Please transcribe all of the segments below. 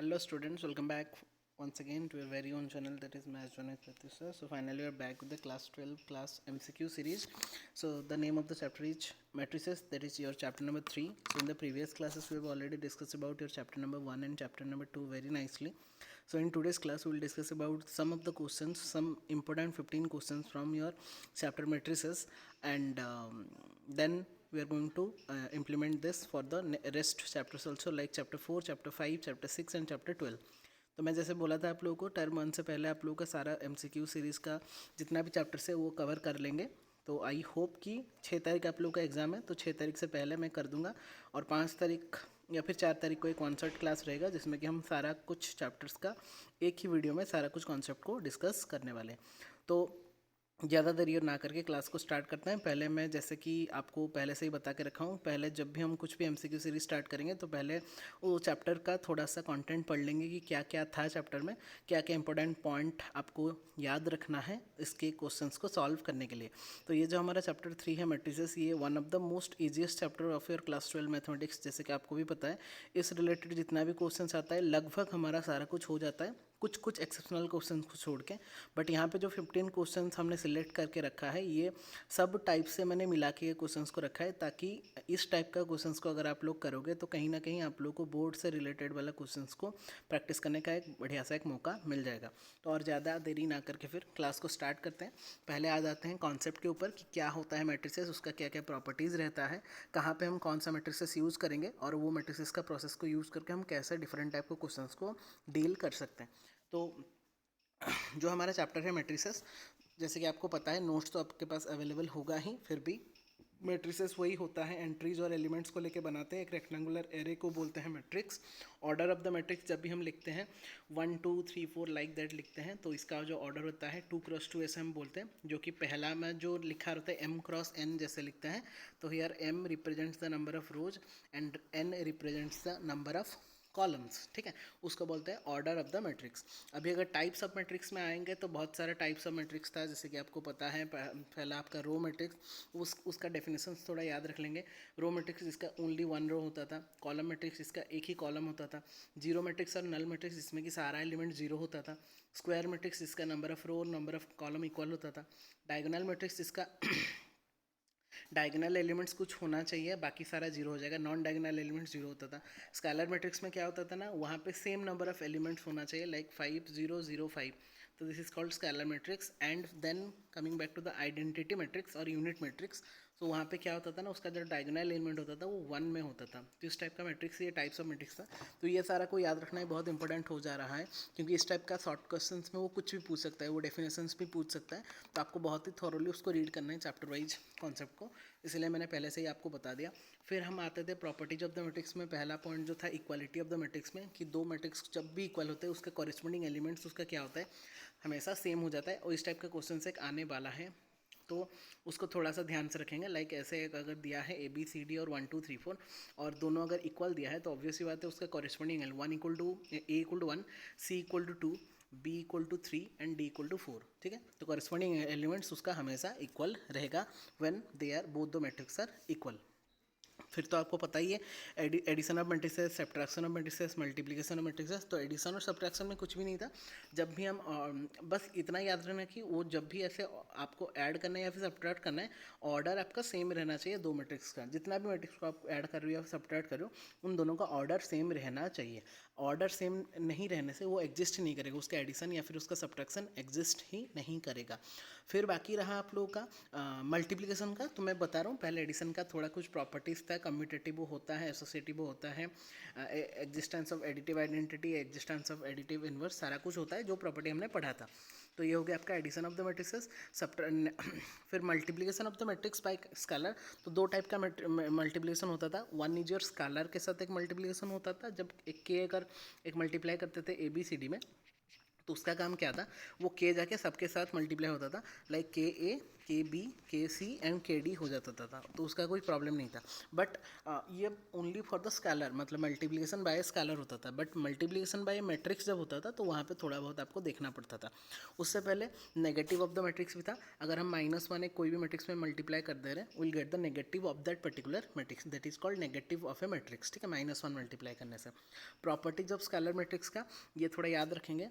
Hello students, welcome back once again to your very own channel, that is Maths Journey Pratyusha. So finally we are back with the class 12 class MCQ series. So the name of the chapter is matrices, that is your chapter number 3. So in the previous classes we have already discussed about your chapter number 1 and chapter number 2 very nicely. So in today's class we will discuss about some of the questions, some important 15 questions from your chapter matrices, and then we are going to implement this for the rest chapters also, like chapter 4, chapter 5, chapter 6 and chapter 12. तो मैं जैसे बोला था आप लोगों को term 1 से पहले आप लोगों का सारा MCQ सीरीज़ का जितना भी चैप्टर्स है वो कवर कर लेंगे. तो आई होप कि 6 तारीख आप लोगों का एग्ज़ाम है, तो 6 तारीख से पहले मैं कर दूंगा. और 5 तारीख या फिर 4 तारीख को एक कॉन्सेप्ट क्लास रहेगा जिसमें कि हम सारा कुछ चैप्टर्स का एक ही वीडियो में सारा कुछ कॉन्सेप्ट को डिस्कस करने वाले हैं. तो ज़्यादा देरी और ना करके क्लास को स्टार्ट करते हैं. पहले मैं जैसे कि आपको पहले से ही बता के रखा हूँ, पहले जब भी हम कुछ भी MCQ सीरीज स्टार्ट करेंगे तो पहले वो चैप्टर का थोड़ा सा कंटेंट पढ़ लेंगे कि क्या क्या था चैप्टर में, क्या क्या इंपॉर्टेंट पॉइंट आपको याद रखना है इसके क्वेश्चंस को सॉल्व करने के लिए. तो ये जो हमारा चैप्टर 3 है मैट्रिसेस, ये one of the most easiest chapter of your class 12 mathematics. जैसे कि आपको भी पता है इस रिलेटेड जितना भी क्वेश्चन आता है लगभग हमारा सारा कुछ हो जाता है, कुछ कुछ एक्सेप्शनल क्वेश्चन को छोड़ के. बट यहाँ पे जो 15 क्वेश्चन हमने सिलेक्ट करके रखा है ये सब टाइप से मैंने मिला के क्वेश्चंस को रखा है, ताकि इस टाइप का क्वेश्चंस को अगर आप लोग करोगे तो कहीं ना कहीं आप लोग को बोर्ड से रिलेटेड वाला क्वेश्चंस को प्रैक्टिस करने का एक बढ़िया सा एक मौका मिल जाएगा. तो और ज़्यादा देरी ना करके फिर क्लास को स्टार्ट करते हैं. पहले आ जाते हैं कॉन्सेप्ट के ऊपर कि क्या होता है मैट्रिसेस, उसका क्या क्या प्रॉपर्टीज़ रहता है, कहाँ पर हम कौन सा मैट्रिसेस यूज़ करेंगे और वो मैट्रिसेस का प्रोसेस को यूज़ करके हम कैसे डिफरेंट टाइप के क्वेश्चन को डील कर सकते हैं. तो जो हमारा चैप्टर है मैट्रिसेस, जैसे कि आपको पता है नोट्स तो आपके पास अवेलेबल होगा ही, फिर भी मैट्रिसेस वही होता है, एंट्रीज और एलिमेंट्स को लेके बनाते हैं. एक रेक्टेंगुलर एरे को बोलते हैं matrix. Order of the matrix जब भी हम लिखते हैं 1 2 3 4 लाइक दैट लिखते हैं, तो इसका जो ऑर्डर होता है 2 क्रॉस 2 ऐसे हम बोलते हैं, जो कि पहला में जो लिखा रहता है M क्रॉस N जैसे लिखते हैं. तो here M represents the number of rose and N represents the number of columns. ठीक है, उसको बोलते हैं ऑर्डर ऑफ द मैट्रिक्स. अभी अगर टाइप्स ऑफ मैट्रिक्स में आएंगे तो बहुत सारे टाइप्स ऑफ मैट्रिक्स था, जैसे कि आपको पता है पहला आपका रो मैट्रिक्स, उसका डेफिनेशन थोड़ा याद रख लेंगे. रो मैट्रिक्स जिसका ओनली 1 रो होता था, कॉलम मैट्रिक्स जिसका एक ही कॉलम होता था, जीरो मैट्रिक्स और नल मैट्रिक्स जिसमें कि सारा एलिमेंट जीरो होता था, स्क्वायर मैट्रिक्स जिसका नंबर ऑफ रो और नंबर ऑफ कॉलम इक्वल होता था, डायगोनल मैट्रिक्स जिसका डायगोनल एलिमेंट्स कुछ होना चाहिए बाकी सारा जीरो हो जाएगा, नॉन डायगोनल एलिमेंट्स जीरो होता था. स्केलर मैट्रिक्स में क्या होता था ना, वहाँ पे सेम नंबर ऑफ एलिमेंट्स होना चाहिए, लाइक 5 0 0 5. तो this is called scalar matrix. And then coming back to the identity matrix और यूनिट मैट्रिक्स, तो वहाँ पे क्या होता था ना, उसका जो डायगोनल एलिमेंट होता था वो 1 में होता था. तो इस टाइप का मैट्रिक्स, ये टाइप्स ऑफ मैट्रिक्स था. तो ये सारा को याद रखना बहुत इंपॉर्टेंट हो जा रहा है, क्योंकि इस टाइप का शॉर्ट क्वेश्चंस में वो कुछ भी पूछ सकता है, वो डेफिनेशंस भी पूछ सकता है. तो आपको बहुत ही थॉरली उसको रीड करना है चैप्टर वाइज कॉन्सेप्ट को, इसलिए मैंने पहले से ही आपको बता दिया. फिर हम आते थे प्रॉपर्टीज ऑफ द मैट्रिक्स में. पहला पॉइंट जो था इक्वालिटी ऑफ द मैट्रिक्स में, कि दो मैट्रिक्स जब भी इक्वल होते हैं उसका कॉरेस्पॉन्डिंग एलिमेंट्स उसका क्या होता है, हमेशा सेम हो जाता है. और इस टाइप का क्वेश्चन एक आने वाला है, तो उसको थोड़ा सा ध्यान से रखेंगे. लाइक ऐसे अगर दिया है ABCD और 1 2 3 4 और दोनों अगर इक्वल दिया है तो ऑब्वियसली बात है उसका corresponding 1 equal to A equal to 1, C equal to 2, B equal to 3 and D equal to 4. ठीक है, तो कॉरेस्पॉन्डिंग एलिमेंट्स उसका हमेशा इक्वल रहेगा when they are both the matrix are equal. फिर तो आपको पता ही है addition of matrices, subtraction of matrices, multiplication of matrices. तो एडिशन और सब्ट्रैक्शन में कुछ भी नहीं था. जब भी हम बस इतना याद रखना कि वो जब भी ऐसे आपको ऐड करना है या फिर सब्ट्रैक्ट करना है, ऑर्डर आपका सेम रहना चाहिए दो मैट्रिक्स का. जितना भी मैट्रिक्स को आप ऐड कर रहे हो या सब्ट्रैक्ट कर रहे हो उन दोनों का ऑर्डर सेम रहना चाहिए. ऑर्डर सेम नहीं रहने से वो एग्जिस्ट नहीं करेगा, उसका एडिशन या फिर उसका सब्ट्रैक्शन एग्जिस्ट ही नहीं करेगा. फिर बाकी रहा आप लोगों का मल्टीप्लिकेशन का. तो मैं बता रहा हूँ पहले एडिशन का थोड़ा कुछ प्रॉपर्टीज़ था. कम्यूटेटिव होता है, एसोसिएटिव होता है, existence of additive identity, existence of additive inverse, सारा कुछ होता है जो प्रॉपर्टी हमने पढ़ा था. तो ये हो गया आपका एडिशन ऑफ द मैट्रिक्सेस. फिर multiplication of the matrix bye scalar. तो दो टाइप का मल्टीप्लिकेशन होता था. वन इज योर स्केलर के साथ एक मल्टीप्लिकेशन होता था, जब एक के अगर एक मल्टीप्लाई करते थे ABCD में, तो उसका काम क्या था, वो के जाके सबके साथ मल्टीप्लाई होता था, लाइक के ए के बी के सी एंड के डी हो जाता था, तो उसका कोई प्रॉब्लम नहीं था। बट ये ओनली फॉर द स्केलर, मतलब मल्टीप्लिकेशन बाय स्केलर होता था, बट मल्टीप्लिकेशन बाय मैट्रिक्स जब होता था तो वहाँ पे थोड़ा बहुत आपको देखना पड़ता था। उससे पहले नेगेटिव ऑफ द मैट्रिक्स भी था, अगर हम -1 एक कोई भी मैट्रिक्स में मल्टीप्लाई कर दे रहे हैं, will get the negative of that particular matrix, that is called negative of a matrix, ठीक है, -1 मल्टीप्लाई करने से। प्रॉपर्टीज ऑफ स्केलर मैट्रिक्स का ये थोड़ा याद रखेंगे,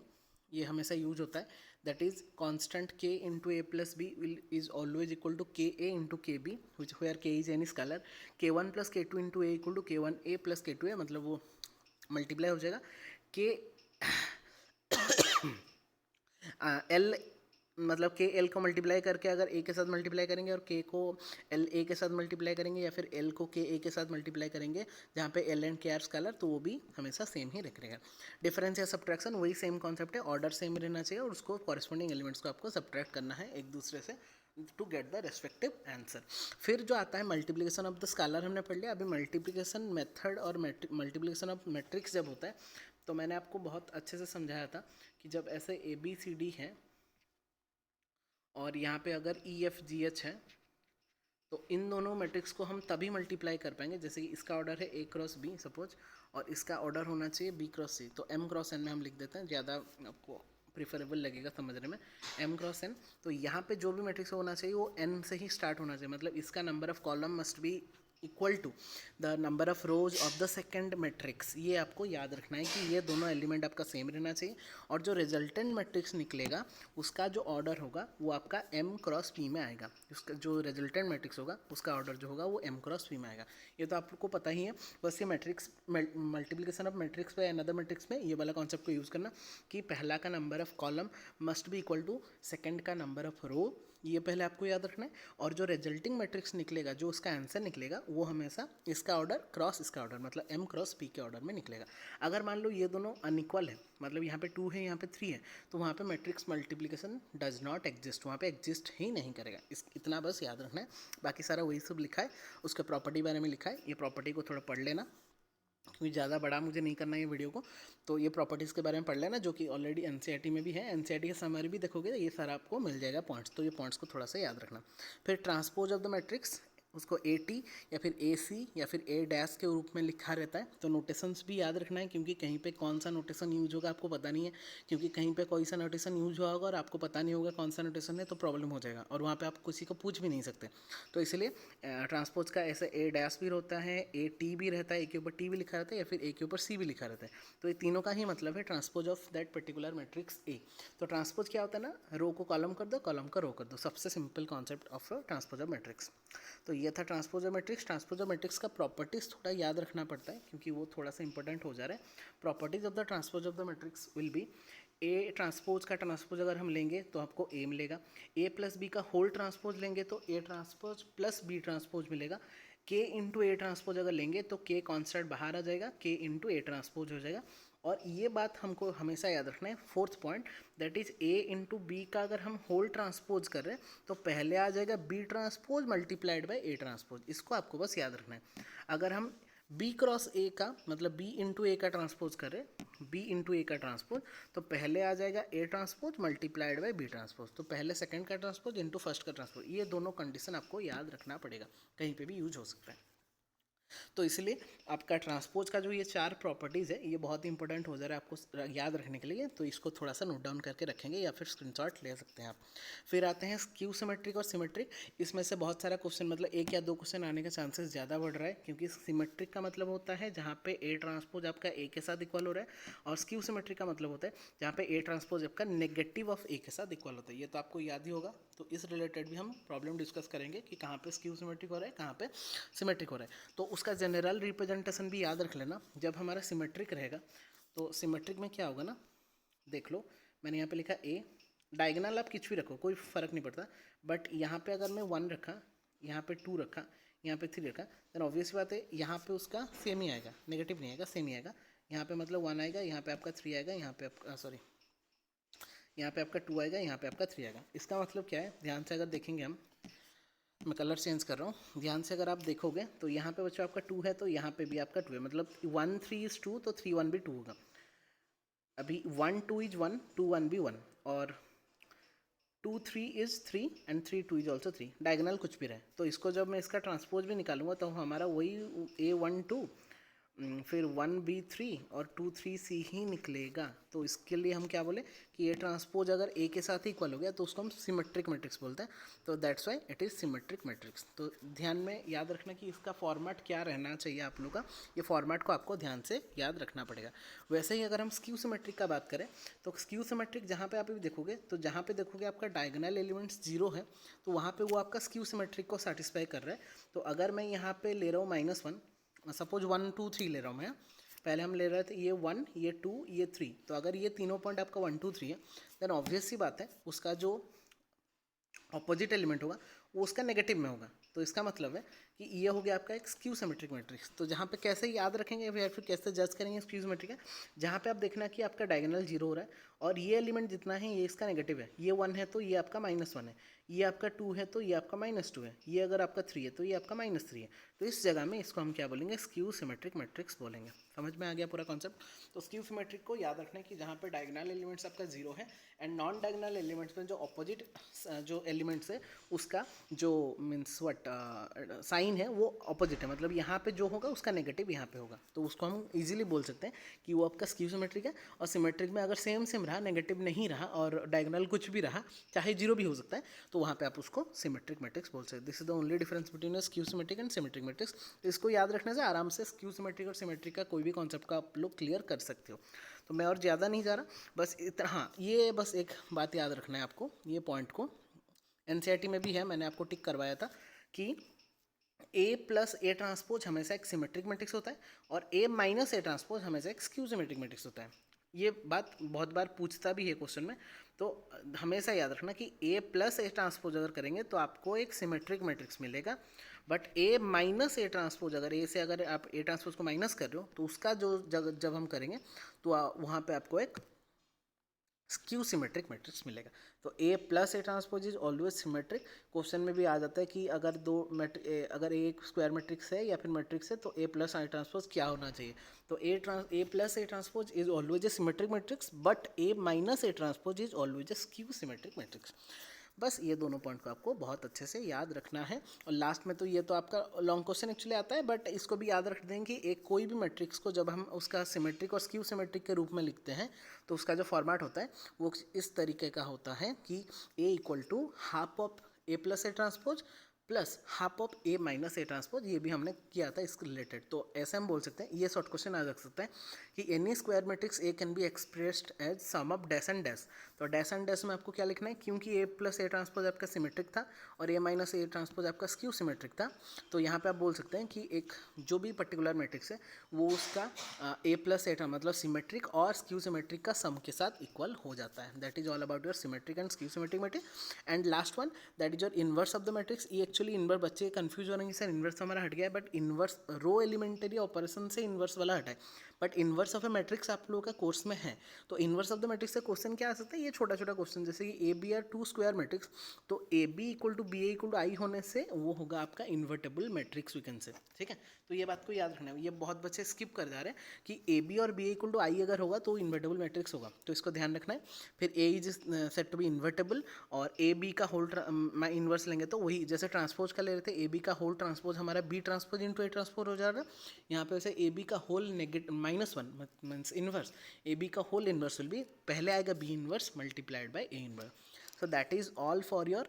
ये हमेशा यूज होता है, that is constant K into A plus B will is always equal to K A into K B, which where K is any scalar, K one plus K two into A equal to K one A plus K two A, मतलब वो multiply हो जाएगा। के L मतलब के L को multiply करके अगर ए के साथ मल्टीप्लाई करेंगे और के को एल ए के साथ मल्टीप्लाई करेंगे, या फिर एल को के ए के साथ मल्टीप्लाई करेंगे जहाँ पे एल एंड के आर स्केलर, तो वो भी हमेशा सेम ही रहेगा। डिफरेंस या सब्ट्रैक्शन वही सेम कॉन्सेप्ट है, ऑर्डर सेम रहना चाहिए और उसको कॉरेस्पॉन्डिंग एलिमेंट्स को आपको सब्ट्रैक्ट करना है एक दूसरे से to get the respective answer. फिर जो आता है मल्टीप्लिकेशन ऑफ द स्केलर हमने पढ़ लिया। अभी मल्टीप्लिकेशन मेथड और मल्टीप्लिकेशन ऑफ मैट्रिक्स जब होता है, तो मैंने आपको बहुत अच्छे से समझाया था कि जब ऐसे ए बी सी डी है और यहाँ पे अगर ई एफ जी एच है, तो इन दोनों मैट्रिक्स को हम तभी मल्टीप्लाई कर पाएंगे, जैसे कि इसका ऑर्डर है ए क्रॉस बी सपोज, और इसका ऑर्डर होना चाहिए बी क्रॉस सी, तो एम क्रॉस एन में हम लिख देते हैं, ज़्यादा आपको प्रिफरेबल लगेगा समझने में, एम क्रॉस एन। तो यहाँ पे जो भी मैट्रिक्स होना चाहिए वो एन से ही स्टार्ट होना चाहिए, मतलब इसका number of column must be equal to the number of rows of the second matrix. ये आपको याद रखना है कि ये दोनों एलिमेंट आपका सेम रहना चाहिए, और जो रिजल्टेंट मैट्रिक्स निकलेगा उसका जो ऑर्डर होगा वो आपका एम क्रॉस पी में आएगा, उसका जो रिजल्टेंट मैट्रिक्स होगा उसका ऑर्डर जो होगा वो एम क्रॉस पी में आएगा। ये तो आपको पता ही है, बस ये मैट्रिक्स मल्टीप्लिकेशन ऑफ मैट्रिक्स पे अनदर मैट्रिक्स में ये वाला कॉन्सेप्ट को यूज़ करना कि पहला का number of column must be equal to second का नंबर ऑफ रो, ये पहले आपको याद रखना है। और जो रिजल्टिंग मैट्रिक्स निकलेगा, जो उसका आंसर निकलेगा, वो हमेशा इसका ऑर्डर क्रॉस इसका ऑर्डर, मतलब एम क्रॉस पी के ऑर्डर में निकलेगा। अगर मान लो ये दोनों अनइक्वल है, मतलब यहाँ पे 2 है यहाँ पे 3 है, तो वहाँ पे matrix multiplication does not exist, वहाँ पे एग्जिस्ट ही नहीं करेगा। इतना बस याद रखना है, बाकी सारा वही सब लिखा है, उसके प्रॉपर्टी बारे में लिखा है, ये प्रॉपर्टी को थोड़ा पढ़ लेना, क्योंकि ज़्यादा बड़ा मुझे नहीं करना है ये वीडियो को, तो ये प्रॉपर्टीज़ के बारे में पढ़ लेना, जो कि ऑलरेडी एनसीईआरटी में भी है। एनसीईआरटी के समरी भी देखोगे ये सारा आपको मिल जाएगा पॉइंट्स, तो ये पॉइंट्स को थोड़ा सा याद रखना। फिर ट्रांसपोज ऑफ द मैट्रिक्स, उसको ए टी या फिर ए सी या फिर ए डैश के रूप में लिखा रहता है, तो नोटेशंस भी याद रखना है, क्योंकि कहीं पे कौन सा नोटेशन यूज होगा आपको पता नहीं है, क्योंकि कहीं पे कोई सा नोटेशन यूज हुआ होगा और आपको पता नहीं होगा कौन सा नोटेशन है, तो प्रॉब्लम हो जाएगा, और वहाँ पे आप किसी को पूछ भी नहीं सकते। तो इसलिए ट्रांसपोज का ऐसे ए डैश भी होता है, ए टी भी रहता है, ए के ऊपर टी भी लिखा रहता है, या फिर ए के ऊपर सी भी लिखा रहता है, तो ये तीनों का ही मतलब है transpose of that particular matrix A. तो ट्रांसपोज क्या होता है ना, रो को कॉलम कर दो, कॉलम को रो कर दो, सबसे simple concept of transpose of matrix. तो ये था transpose of matrix. Transpose of matrix का प्रॉपर्टीज़ थोड़ा याद रखना पड़ता है, क्योंकि वो थोड़ा सा इंपॉर्टेंट हो जा रहा है। Properties of the transpose of the matrix will be, A transpose का ट्रांसपोज अगर हम लेंगे तो आपको ए मिलेगा, ए प्लस बी का होल ट्रांसपोज लेंगे तो A transpose plus B transpose मिलेगा, के इंटू ए ट्रांसपोज अगर लेंगे तो के कॉन्स्टेंट बाहर आ जाएगा, के इंटू ए ट्रांसपोज हो जाएगा। और ये बात हमको हमेशा याद रखना है, fourth point, that is A into B का अगर हम होल ट्रांसपोज कर रहे हैं तो पहले आ जाएगा B transpose multiplied by A transpose, इसको आपको बस याद रखना है। अगर हम बी क्रॉस ए का मतलब बी इंटू ए का ट्रांसपोज कर रहे हैं, बी इंटू ए का ट्रांसपोज, तो पहले आ जाएगा A transpose multiplied by B transpose, तो पहले सेकंड का ट्रांसपोज इंटू फर्स्ट का ट्रांसपोज, ये दोनों कंडीशन आपको याद रखना पड़ेगा, कहीं पे भी यूज हो सकता है। तो इसलिए आपका ट्रांसपोज का जो ये 4 प्रॉपर्टीज़ है, ये बहुत ही इंपॉर्टेंट हो जा रहा है आपको याद रखने के लिए, तो इसको थोड़ा सा नोट डाउन करके रखेंगे या फिर स्क्रीनशॉट ले सकते हैं आप। फिर आते हैं स्क्यू सिमेट्रिक और सिमेट्रिक। इसमें से बहुत सारा क्वेश्चन, मतलब 1 या 2 क्वेश्चन आने का चांसेस ज़्यादा बढ़ रहा है, क्योंकि सिमेट्रिक का मतलब होता है जहाँ पे ए ट्रांसपोज आपका ए के साथ इक्वल हो रहा है, और स्क्यू सिमेट्रिक का मतलब होता है जहाँ पे ए ट्रांसपोज आपका नेगेटिव ऑफ ए के साथ इक्वल होता है। ये तो आपको याद ही होगा, तो इस रिलेटेड भी हम प्रॉब्लम डिस्कस करेंगे कि कहाँ पे स्क्यू सिमेट्रिक हो रहा है, कहाँ पे सिमेट्रिक हो रहा है। तो उसका जनरल रिप्रेजेंटेशन भी याद रख लेना। जब हमारा सिमेट्रिक रहेगा तो सिमेट्रिक में क्या होगा ना, देख लो मैंने यहाँ पे लिखा ए, डायगोनल आप कुछ भी रखो कोई फ़र्क नहीं पड़ता, बट यहाँ पे अगर मैं 1 रखा, यहाँ पे 2 रखा, यहाँ पे 3 रखा, देन ऑब्वियस बात है यहाँ पे उसका सेम ही आएगा, नेगेटिव नहीं आएगा, सेम ही आएगा। यहाँ पे मतलब 1 आएगा, यहाँ पे आपका 3 आएगा, यहाँ पे आपका सॉरी यहाँ पे आपका 2 आएगा, यहाँ पे आपका 3 आएगा। इसका मतलब क्या है, ध्यान से अगर देखेंगे हम, मैं कलर चेंज कर रहा हूँ, ध्यान से अगर आप देखोगे तो यहाँ पे बच्चों आपका 2 है, तो यहाँ पे भी आपका 2 है, मतलब 1 3 is 2, तो 3 1 भी 2 होगा। अभी 1 2 इज 1, 2 1 भी 1, और 2 3 is 3 and 3 2 is also 3, diagonal कुछ भी रहे। तो इसको जब मैं इसका ट्रांसपोज भी निकालूंगा तो हमारा वही A12 फिर 1B3 और 2 3C ही निकलेगा। तो इसके लिए हम क्या बोले कि ये ट्रांसपोज अगर ए के साथ इक्वल हो गया तो उसको हम सिमेट्रिक मैट्रिक्स बोलते हैं। तो that's why it is symmetric matrix. तो ध्यान में याद रखना कि इसका फॉर्मेट क्या रहना चाहिए आप लोग का, ये फॉर्मेट को आपको ध्यान से याद रखना पड़ेगा। वैसे ही अगर हम स्क्यू सिमेट्रिक का बात करें तो स्क्यू सिमेट्रिक जहाँ पे आप देखोगे तो जहाँ पे देखोगे आपका डायगोनल एलिमेंट्स 0 है तो वहाँ पे वो आपका स्क्यू सिमेट्रिक को सेटिस्फाई कर रहा है। तो अगर मैं यहाँ पे ले रहा हूँ -1, सपोज 1 2 3 ले रहा हूँ मैं, पहले हम ले रहे थे ये 1 ये 2 ये 3, तो अगर ये तीनों पॉइंट आपका 1 2 3 है देन ऑब्वियस सी बात है उसका जो ऑपोजिट एलिमेंट होगा वो उसका नेगेटिव में होगा। तो इसका मतलब है कि ये हो गया आपका एक स्क्यू सिमेट्रिक मैट्रिक्स। तो जहाँ पे कैसे याद रखेंगे या फिर कैसे जज करेंगे स्क्यू सिमेट्रिक है, जहाँ पे आप देखना कि आपका डायगोनल 0 हो रहा है और ये एलिमेंट जितना है ये इसका नेगेटिव है, ये 1 है तो ये आपका -1 है, ये आपका 2 है तो ये आपका -2 है, ये अगर आपका 3 है तो ये आपका -3 है। तो इस जगह में इसको हम क्या बोलेंगे, स्क्यू सिमेट्रिक मैट्रिक्स बोलेंगे। समझ में आ गया पूरा कॉन्सेप्ट। तो स्क्यू सिमेट्रिक को याद रखना कि जहाँ पे डायगोनल एलिमेंट्स आपका 0 है एंड नॉन डायगोनल एलिमेंट्स में जो ऑपोजिट जो एलिमेंट्स है उसका जो मीन्स व्हाट साइन है वो ऑपोजिट है, मतलब यहाँ पे जो होगा उसका नेगेटिव यहाँ पे होगा। तो उसको हम इजीली बोल सकते हैं कि वो आपका स्क्यू सिमेट्रिक है। और सिमेट्रिक में अगर सेम सेम रहा, नेगेटिव नहीं रहा और डायगोनल कुछ भी रहा, चाहे 0 भी हो सकता है, तो वहाँ पे आप उसको सिमेट्रिक मैट्रिक्स बोल सकते हैं। This is the only difference between skew symmetric and symmetric matrix. इसको याद रखने से आराम से स्क्यू सिमेट्रिक और सिमेट्रिक का कोई भी कॉन्सेप्ट का आप लोग क्लियर कर सकते हो। तो मैं और ज़्यादा नहीं जा रहा, बस इतना। हाँ, ये बस एक बात याद रखना है आपको, ये पॉइंट को एनसीईआरटी में भी है, मैंने आपको टिक करवाया था कि A प्लस ए ट्रांसपोज हमेशा एक सिमेट्रिक मैट्रिक्स होता है और A माइनस ए ट्रांसपोज हमेशा एक स्क्यू सिमेट्रिक मैट्रिक्स होता है। ये बात बहुत बार पूछता भी है क्वेश्चन में, तो हमेशा याद रखना कि A प्लस ए ट्रांसपोज अगर करेंगे तो आपको एक सिमेट्रिक मैट्रिक्स मिलेगा, but A minus A transpose अगर A से अगर आप ए ट्रांसपोज को माइनस कर रहे हो तो उसका जो जब हम करेंगे तो वहाँ पे आपको एक स्क्यू सिमेट्रिक मैट्रिक्स मिलेगा। तो A plus A transpose is always symmetric. Question में भी आ जाता है कि अगर अगर एक स्क्वायर मैट्रिक्स है या फिर मैट्रिक्स है तो A प्लस ए ट्रांसपोज क्या होना चाहिए। तो A plus A transpose is always a symmetric matrix, but A minus A transpose is always A skew symmetric matrix. बस ये दोनों पॉइंट को आपको बहुत अच्छे से याद रखना है। और लास्ट में तो ये तो आपका लॉन्ग क्वेश्चन एक्चुअली आता है, बट इसको भी याद रख दें कि एक कोई भी मैट्रिक्स को जब हम उसका सिमेट्रिक और स्क्यू सिमेट्रिक के रूप में लिखते हैं तो उसका जो फॉर्मेट होता है वो इस तरीके का होता है कि A equal to half of A plus A transpose plus half of A minus A transpose. ये भी हमने किया था इसके रिलेटेड। तो ऐसे हम बोल सकते हैं, ये शॉर्ट क्वेश्चन आ सकता है कि any square matrix A can be expressed as sum of dash and dash. तो डैश एंड डैश में आपको क्या लिखना है, क्योंकि A प्लस ए ट्रांसपोज आपका सिमेट्रिक था और A माइनस ए ट्रांसपोज आपका स्क्यू सिमेट्रिक था, तो यहाँ पे आप बोल सकते हैं कि एक जो भी पर्टिकुलर मैट्रिक्स है वो उसका A प्लस ए मतलब सिमेट्रिक और स्क्यू सिमेट्रिक का सम के साथ इक्वल हो जाता है। That is all about your symmetric and skew symmetric matrix. And last one that is your inverse of the matrix. ये एक्चुअली इनवर्स, बच्चे कंफ्यूज हो रहे हैं सर इनवर्स हमारा हट गया है, but inverse row elementary operation से इनवर्स वाला हटा है, but inverse of a matrix आप लोगों का कोर्स में है। तो इनवर्स ऑफ द मैट्रिक्स से क्वेश्चन क्या आ सकता है, ये छोटा छोटा क्वेश्चन जैसे कि A B are two square matrix, तो A B equal to B A equal to I होने से वो होगा आपका इन्वर्टेबल मैट्रिक्स वी कैन से। ठीक है, तो ये बात को याद रखना है। ये बहुत बच्चे स्किप कर जा रहे हैं कि ए बी और बी ए इक्वल टू आई अगर होगा तो इन्वर्टेबल मैट्रिक्स होगा, तो इसको ध्यान रखना है। फिर A is set to be invertible और ए बी का होल इन्वर्स लेंगे तो वही जैसे ट्रांसपोज का ले रहे थे, ए बी का होल ट्रांसपोज हमारा B transpose into A transpose हो जा रहा है। यहाँ पे वैसे ए बी का whole -1 means inverse, A B का होल इनवर्स विल बी पहले आएगा B inverse multiplied by A inverse. So that is all for your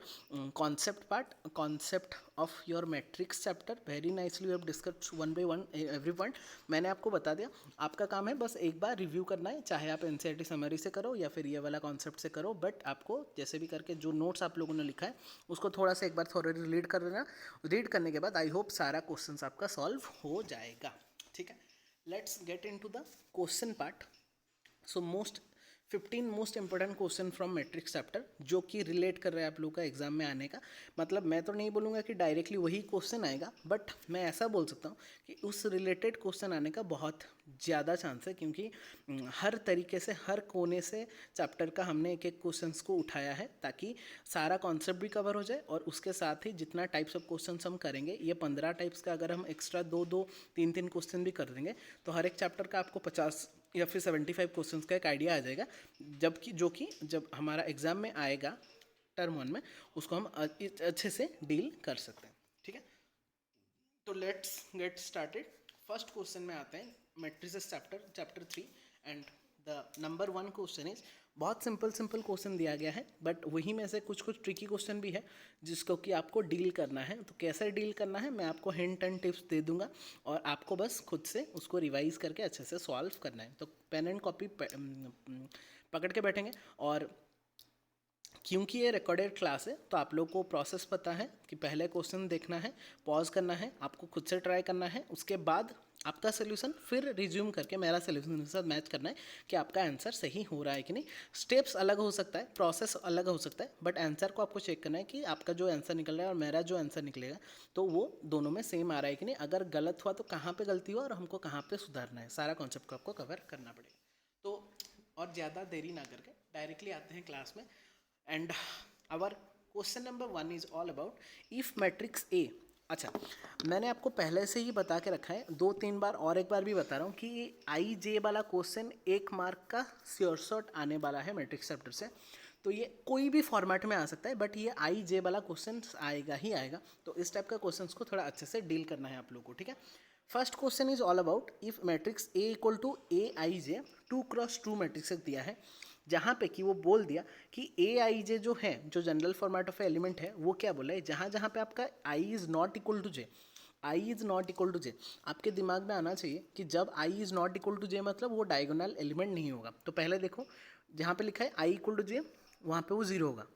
concept part, concept of your matrix chapter. Very nicely we have discussed one by one every point. मैंने आपको बता दिया, आपका काम है बस एक बार रिव्यू करना है, चाहे आप एनसीईआरटी समरी से करो या फिर ये वाला कॉन्सेप्ट से करो, बट आपको जैसे भी करके जो नोट्स आप लोगों ने लिखा है उसको थोड़ा सा एक बार थोड़ा रीड कर लेना। रीड करने के बाद आई होप सारा क्वेश्चन आपका सॉल्व हो जाएगा। ठीक है, let's get into the question part. So 15 most important question from matrix chapter जो कि रिलेट कर रहे हैं आप लोग का एग्जाम में आने का। मतलब मैं तो नहीं बोलूँगा कि डायरेक्टली वही क्वेश्चन आएगा, बट मैं ऐसा बोल सकता हूँ कि उस रिलेटेड क्वेश्चन आने का बहुत ज़्यादा चांस है, क्योंकि हर तरीके से हर कोने से चैप्टर का हमने एक एक क्वेश्चंस को उठाया है ताकि सारा कॉन्सेप्ट भी कवर हो जाए और उसके साथ ही जितना टाइप्स ऑफ क्वेश्चन हम करेंगे, ये 15 टाइप्स का अगर हम एक्स्ट्रा 2-2 3-3 क्वेश्चन भी कर देंगे तो हर एक चैप्टर का आपको 50 या फिर 75 क्वेश्चंस का एक आइडिया आ जाएगा, जबकि जो कि जब हमारा एग्जाम में आएगा टर्म 1 में, उसको हम अच्छे से डील कर सकते हैं, ठीक है। तो let's get started. First question में आते हैं, matrices chapter 3 and the number 1 question is, बहुत सिंपल क्वेश्चन दिया गया है, बट वही में से कुछ ट्रिकी क्वेश्चन भी है जिसको कि आपको डील करना है। तो कैसे डील करना है मैं आपको हिंट एंड टिप्स दे दूंगा, और आपको बस खुद से उसको रिवाइज करके अच्छे से सॉल्व करना है। तो पेन एंड कॉपी पकड़ के बैठेंगे, और क्योंकि ये रिकॉर्डेड क्लास है तो आप लोग को प्रोसेस पता है कि पहले क्वेश्चन देखना है, पॉज करना है, आपको खुद से ट्राई करना है, उसके बाद आपका सोल्यूशन फिर रिज्यूम करके मेरा सोल्यूशन के साथ मैच करना है कि आपका आंसर सही हो रहा है कि नहीं। स्टेप्स अलग हो सकता है, प्रोसेस अलग हो सकता है, बट आंसर को आपको चेक करना है कि आपका जो आंसर निकल रहा है और मेरा जो आंसर निकलेगा तो वो दोनों में सेम आ रहा है कि नहीं। अगर गलत हुआ तो कहाँ पर गलती हुआ और हमको कहाँ पर सुधारना है, सारा कॉन्सेप्ट को आपको कवर करना पड़ेगा। तो और ज़्यादा देरी ना करके डायरेक्टली आते हैं क्लास में। And our question number 1 is all about if matrix A. अच्छा, मैंने आपको पहले से ही बता के रखा है 2-3 बार, और एक बार भी बता रहा हूँ कि आई जे वाला क्वेश्चन 1 मार्क का श्योर शॉट आने वाला है मैट्रिक्स चैप्टर से। तो ये कोई भी फॉर्मेट में आ सकता है, बट ये आई जे वाला क्वेश्चन आएगा ही आएगा। तो इस टाइप का क्वेश्चन को थोड़ा अच्छे से डील करना है आप लोग को, ठीक है। First question is all about if matrix A equal to A I J 2x2 matrix दिया है, जहाँ पे कि वो बोल दिया कि ए आई जे जो है, जो जनरल फॉर्मेट ऑफ एलिमेंट है, वो क्या बोला है, जहाँ जहाँ पे आपका I is not equal to J, I is not equal to J, आपके दिमाग में आना चाहिए कि जब I is not equal to J मतलब वो डायगोनल एलिमेंट नहीं होगा। तो पहले देखो, जहाँ पे लिखा है आई इक्वल टू जे वहाँ पे वो जीरो होगा।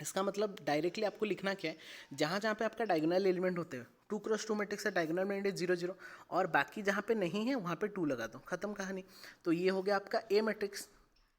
इसका मतलब डायरेक्टली आपको लिखना क्या है, जहाँ जहाँ पे आपका डायगोनल एलिमेंट होते हैं 2x2 मैट्रिक्स से डायगोनल एलिमेंट है 0 0, और बाकी जहाँ पे नहीं है वहाँ पे 2 लगा दो, खत्म कहानी। तो ये हो गया आपका A matrix.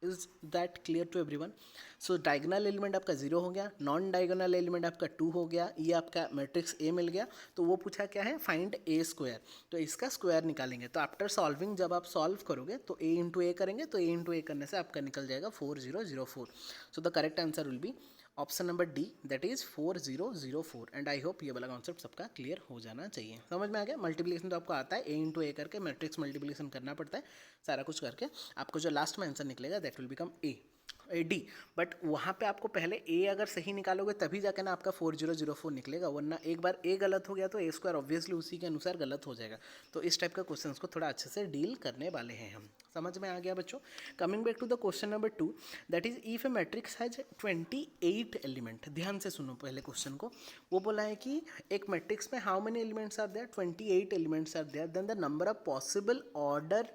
Is that clear to everyone? So diagonal element आपका 0 हो गया, नॉन डायगोनल एलिमेंट आपका 2 हो गया, ये आपका मैट्रिक्स ए मिल गया। तो वो पूछा क्या है, फाइंड ए स्क्वायर, तो इसका स्क्वायर निकालेंगे। तो आफ्टर सॉल्विंग जब आप सॉल्व करोगे तो ए इंटू ए करेंगे, तो ए इंटू ए करने से आपका निकल जाएगा 4004। सो the correct answer will be option number D, that is 4004। And I hope ये वाला कॉन्सेप्ट सबका क्लियर हो जाना चाहिए। समझ में आ गया? मल्टीप्लिकेशन तो आपको आता है, ए इंटू ए करके मैट्रिक्स मल्टीप्लिकेशन करना पड़ता है, सारा कुछ करके आपको जो लास्ट में आंसर निकलेगा that will become A D. But वहाँ पे आपको पहले ए अगर सही निकालोगे तभी जाके ना आपका 4004 निकलेगा, वरना एक बार ए गलत हो गया तो ए स्क्वायर ऑब्वियसली उसी के अनुसार गलत हो जाएगा। तो इस टाइप का क्वेश्चन को थोड़ा अच्छे से डील करने वाले हैं हम। समझ में आ गया बच्चों? Coming back to the question number 2, that is if a matrix has 28 element. ध्यान से सुनो पहले क्वेश्चन को। वो बोला है कि एक मैट्रिक्स में how many elements are there, 28 elements are there, then the number of possible order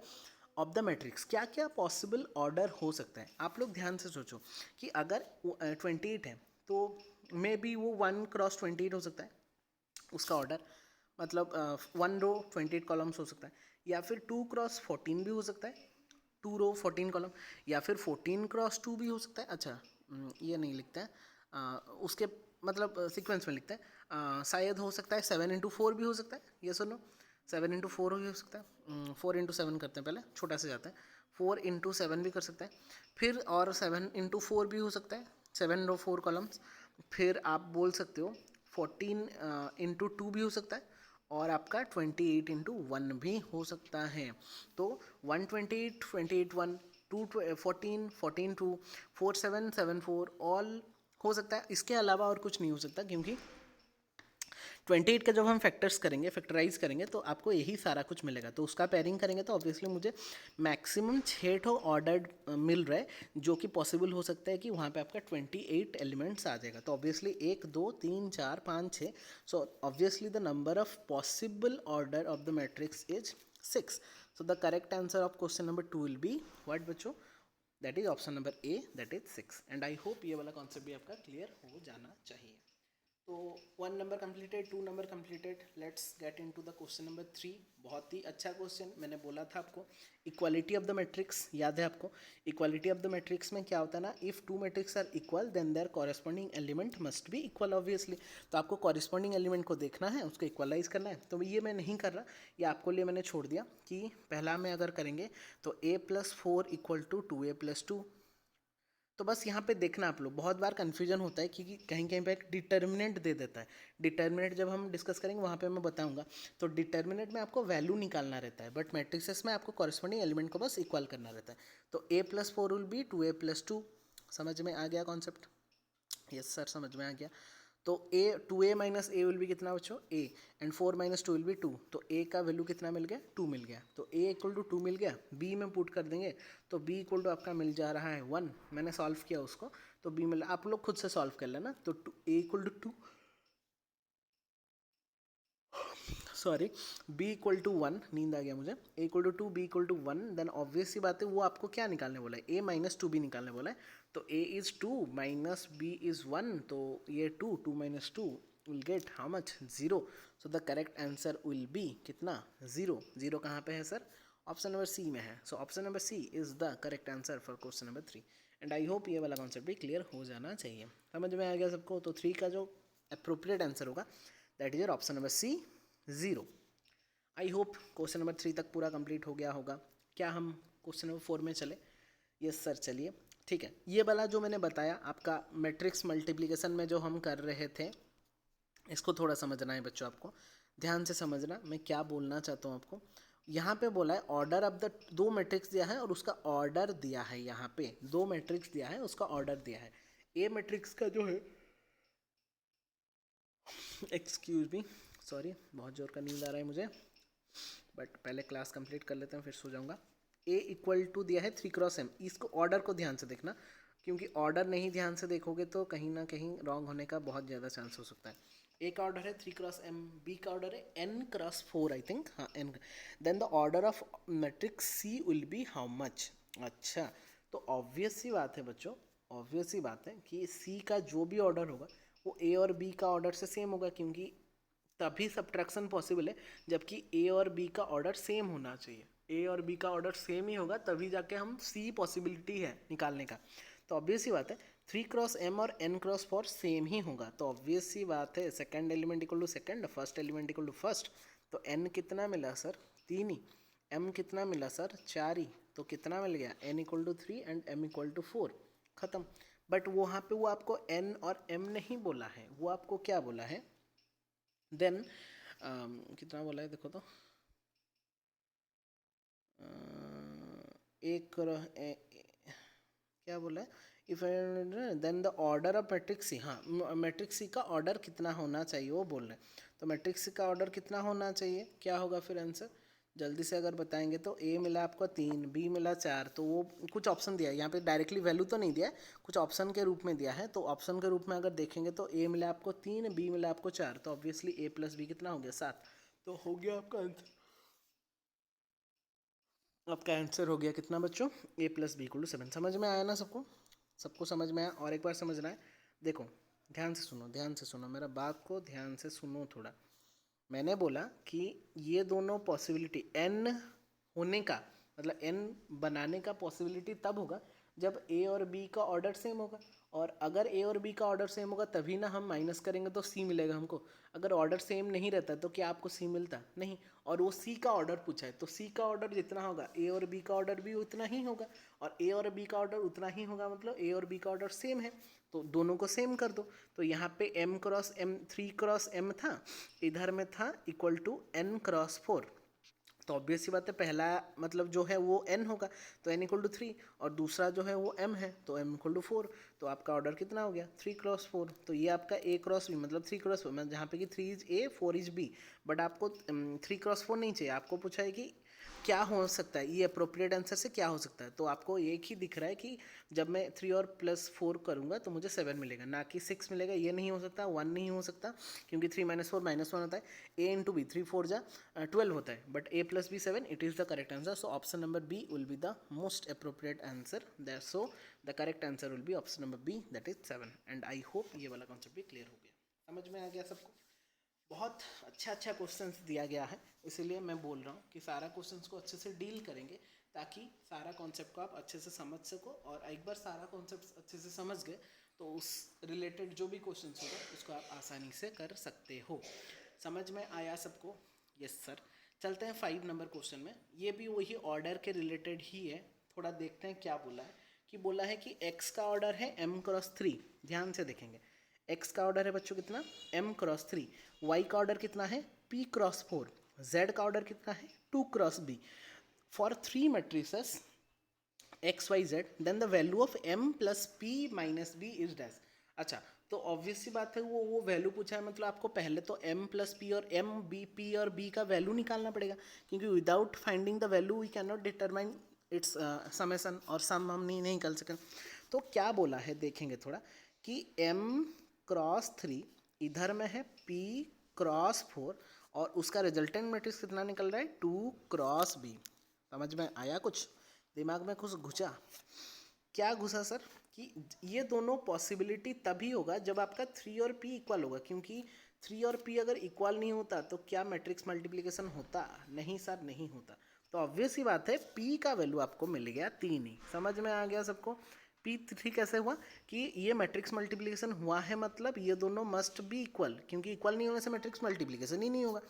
of the matrix. क्या क्या पॉसिबल ऑर्डर हो सकता है? आप लोग ध्यान से सोचो कि अगर 28 है तो मे बी वो 1x28 हो सकता है उसका ऑर्डर, मतलब 1 रो 28 कॉलम्स हो सकता है, या फिर 2x14 भी हो सकता है, 2 रो 14 कॉलम, या फिर 14x2 भी हो सकता है। अच्छा, ये नहीं लिखता है, उसके मतलब सीक्वेंस में लिखता है। शायद हो सकता है 7x4 भी हो सकता है, ये सुनो 7x4 भी हो सकता है। 4x7 करते हैं, पहले छोटा से जाते हैं, 4x7 भी कर सकते हैं, फिर और 7x4 भी हो सकता है, 7 रो 4 कॉलम्स। फिर आप बोल सकते हो 14x2 भी हो सकता है, और आपका 28x1 भी हो सकता है। तो 128, 28 1, 2 14, 14 2, 4 7 7 4 ऑल हो सकता है। इसके अलावा और कुछ नहीं हो सकता, क्योंकि 28 का जब हम फैक्टर्स करेंगे, फैक्टराइज करेंगे, तो आपको यही सारा कुछ मिलेगा। तो उसका पेयरिंग करेंगे तो ऑब्वियसली मुझे मैक्सिमम 6 ठो ऑर्डर मिल रहा है, जो कि पॉसिबल हो सकता है कि वहाँ पे आपका 28 एलिमेंट्स आ जाएगा। तो obviously 1 2 3 4 5 6, so obviously the number of possible order of the matrix is 6। So the correct answer of question number 2 will be what बच्चों? That is option number A, that is 6। And I hope ये वाला concept भी आपका clear हो जाना चाहिए। तो 1 number completed, 2 number completed. Let's get into the question number 3। बहुत ही अच्छा क्वेश्चन, मैंने बोला था आपको इक्वालिटी ऑफ द मैट्रिक्स, याद है आपको? इक्वालिटी ऑफ द मैट्रिक्स में क्या होता है ना, if 2 matrix are equal then their corresponding element must be equal obviously. तो आपको कॉरेस्पॉन्डिंग एलिमेंट को देखना है, उसको इक्वलाइज करना है। तो ये मैं नहीं कर रहा, ये आपको लिए मैंने छोड़ दिया कि पहला में अगर करेंगे तो a + 4 = 2a + 2, तो बस यहाँ पे देखना आप लोग, बहुत बार कन्फ्यूजन होता है क्योंकि कहीं कहीं पे एक डिटर्मिनेंट दे देता है। डिटर्मिनेंट जब हम डिस्कस करेंगे वहाँ पे मैं बताऊँगा। तो डिटर्मिनेंट में आपको वैल्यू निकालना रहता है, बट मैट्रिसेस में आपको कॉरस्पॉन्डिंग एलिमेंट को बस इक्वल करना रहता है। तो a+4 विल बी 2a+2। समझ में आ गया कॉन्सेप्ट? यस सर, समझ में आ गया। तो a 2a minus A will be कितना बच्चों? a and 4 minus 2 will B 2। तो a का वैल्यू कितना मिल गया? 2 मिल गया। तो a इक्वल टू 2 मिल गया, b में पुट कर देंगे तो b इक्वल टू आपका मिल जा रहा है 1। मैंने सॉल्व किया उसको तो b मिला। आप लोग खुद से सॉल्व कर लेना। तो a equal to 2, sorry, b equal to 1, नींद आ गया मुझे। a equal to 2, b equal to 1, then obvious सी बात है वो आपको क्या निकालने बोला है? a माइनस 2b निकालने बोला है। तो a is 2 minus b is 1, तो ये 2 minus 2 will get how much? 0। So the correct answer will be कितना? 0। 0 कहाँ पे है सर? ऑप्शन नंबर सी में है। So option number C is the correct answer for question number 3। And I hope ये वाला कॉन्सेप्ट भी क्लियर हो जाना चाहिए। समझ में आ गया सबको? तो 3 का जो अप्रोप्रिएट आंसर होगा that is your option number C, 0। I hope question number 3 तक पूरा कंप्लीट हो गया होगा। क्या हम क्वेश्चन नंबर 4 में चले? यस सर, चलिए। ठीक है, ये वाला जो मैंने बताया आपका मैट्रिक्स मल्टीप्लिकेशन में जो हम कर रहे थे, इसको थोड़ा समझना है बच्चों। आपको ध्यान से समझना मैं क्या बोलना चाहता हूँ आपको। यहाँ पे बोला है ऑर्डर ऑफ द, दो मैट्रिक्स दिया है और उसका ऑर्डर दिया है। यहाँ पे दो मैट्रिक्स दिया है, उसका ऑर्डर दिया है। ए मैट्रिक्स का जो है, एक्सक्यूज मी, सॉरी, बहुत जोर का नींद आ रहा है मुझे, बट पहले क्लास कंप्लीट कर लेते हैं फिर सो जाऊंगा। ए इक्वल टू दिया है 3x m। इसको ऑर्डर को ध्यान से देखना, क्योंकि ऑर्डर नहीं ध्यान से देखोगे तो कहीं ना कहीं रॉन्ग होने का बहुत ज़्यादा चांस हो सकता है। ए का ऑर्डर है 3x m, बी का ऑर्डर है n×4, आई थिंक, हाँ n। Then the order of matrix C will be how much? अच्छा, तो ऑब्वियस सी बात है बच्चों, ऑब्वियस सी बात है कि सी का जो भी ऑर्डर होगा वो ए और बी का ऑर्डर से सेम होगा, क्योंकि तभी सब्ट्रैक्शन पॉसिबल है जबकि ए और बी का ऑर्डर सेम होना चाहिए। ए और बी का ऑर्डर सेम ही होगा तभी जाके हम सी पॉसिबिलिटी है निकालने का। तो ऑब्वियस सी बात है 3x m और n×4 सेम ही होगा। तो ऑब्वियस सी बात है second element equal to second, first element equal to first. तो n कितना मिला सर? 3 ही। m कितना मिला सर? 4 ही। तो कितना मिल गया? n equal to 3 and m equal to 4, खत्म। बट वहाँ पे वो आपको n और m नहीं बोला है, वो आपको क्या बोला है? देन कितना बोला है देखो तो, एक क्या बोला है? If then the order of matrix C, हाँ मैट्रिक्स सी का ऑर्डर कितना होना चाहिए वो बोल रहे हैं। तो मैट्रिक्स सी का ऑर्डर कितना होना चाहिए? क्या होगा फिर आंसर? जल्दी से अगर बताएंगे तो ए मिला आपको 3, बी मिला 4, तो वो कुछ ऑप्शन दिया है यहाँ पे, डायरेक्टली वैल्यू तो नहीं दिया है, कुछ ऑप्शन के रूप में दिया है। तो ऑप्शन के रूप में अगर देखेंगे तो ए मिला आपको 3, बी मिला आपको 4, तो ऑब्वियसली ए प्लस बी कितना हो गया? 7। तो हो गया आपका आंसर। आपका आंसर हो गया कितना बच्चों? a plus B equal to 7। समझ में आया ना सबको? सबको समझ में आया? और एक बार समझना है, देखो ध्यान से सुनो, ध्यान से सुनो, मेरा बात को ध्यान से सुनो थोड़ा। मैंने बोला कि ये दोनों पॉसिबिलिटी n होने का मतलब n बनाने का पॉसिबिलिटी तब होगा जब a और b का ऑर्डर सेम होगा। और अगर a और b का ऑर्डर सेम होगा तभी ना हम माइनस करेंगे तो c मिलेगा हमको। अगर ऑर्डर सेम नहीं रहता तो क्या आपको c मिलता? नहीं। और वो c का ऑर्डर पूछा है तो c का ऑर्डर जितना होगा a और b का ऑर्डर भी उतना ही होगा, और a और b का ऑर्डर उतना ही होगा मतलब a और b का ऑर्डर सेम है, तो दोनों को सेम कर दो। तो यहाँ पे m×m 3x m था, इधर में था इक्वल टू n×4। तो ऑब्वियस सी बात है पहला मतलब जो है वो n होगा, तो n इक्वल टू 3, और दूसरा जो है वो m है तो m इक्वल टू 4। तो आपका ऑर्डर कितना हो गया? 3x4। तो ये आपका a×b मतलब 3x4, मतलब जहाँ पे कि 3 is a 4 is b। But आपको 3x4 नहीं चाहिए, आपको पूछा है कि क्या हो सकता है, ये अप्रोप्रिएट आंसर से क्या हो सकता है। तो आपको एक ही दिख रहा है कि जब मैं 3 और +4 करूँगा तो मुझे 7 मिलेगा, ना कि 6 मिलेगा। ये नहीं हो सकता, 1 नहीं हो सकता, क्योंकि 3 - 4 -1 होता है। a इंटू बी, 3 4 जा 12 होता है, but a + b 7, it is the correct answer. So option number B will be the most appropriate answer that, so the correct answer will be option number B, that is 7। And I hope ये वाला concept भी clear हो गया, समझ में आ गया सबको? बहुत अच्छा अच्छा क्वेश्चंस दिया गया है, इसीलिए मैं बोल रहा हूँ कि सारा क्वेश्चंस को अच्छे से डील करेंगे ताकि सारा कॉन्सेप्ट को आप अच्छे से समझ सको। और एक बार सारा कॉन्सेप्ट अच्छे से समझ गए तो उस रिलेटेड जो भी क्वेश्चंस होगा उसको आप आसानी से कर सकते हो। समझ में आया सबको? Yes sir. चलते हैं 5 नंबर क्वेश्चन में। ये भी वही ऑर्डर के रिलेटेड ही है, थोड़ा देखते हैं क्या बोला है। कि बोला है कि x का ऑर्डर है m×3, ध्यान से देखेंगे x का ऑर्डर है बच्चों कितना m×3, y का ऑर्डर कितना है p×4, z का ऑर्डर कितना है 2×b। For 3 matrices X Y Z then the value of m plus p minus b is dash. अच्छा, तो ऑब्वियस सी बात है वो वैल्यू पूछा है, मतलब आपको पहले तो m प्लस p और m b p और b का वैल्यू निकालना पड़ेगा, क्योंकि without finding the value we can not determine its summation, और सम हम नहीं निकाल सकें। तो क्या बोला है देखेंगे थोड़ा कि m×3 इधर में है p×4 और उसका रिजल्टेंट मैट्रिक्स कितना निकल रहा है 2×b। समझ में आया? कुछ दिमाग में कुछ घुसा? क्या घुसा सर? कि ये दोनों पॉसिबिलिटी तभी होगा जब आपका 3 और p इक्वल होगा, क्योंकि 3 और p अगर इक्वल नहीं होता तो क्या मैट्रिक्स मल्टीप्लिकेशन होता? नहीं सर, नहीं होता। तो ऑब्वियस ही बात है p का वैल्यू आपको मिल गया 3 ही। समझ में आ गया सबको? p3 कैसे हुआ कि ये मैट्रिक्स मल्टीप्लिकेशन हुआ है, मतलब ये दोनों मस्ट बी इक्वल, क्योंकि इक्वल नहीं होने से मैट्रिक्स मल्टीप्लिकेशन ही नहीं होगा।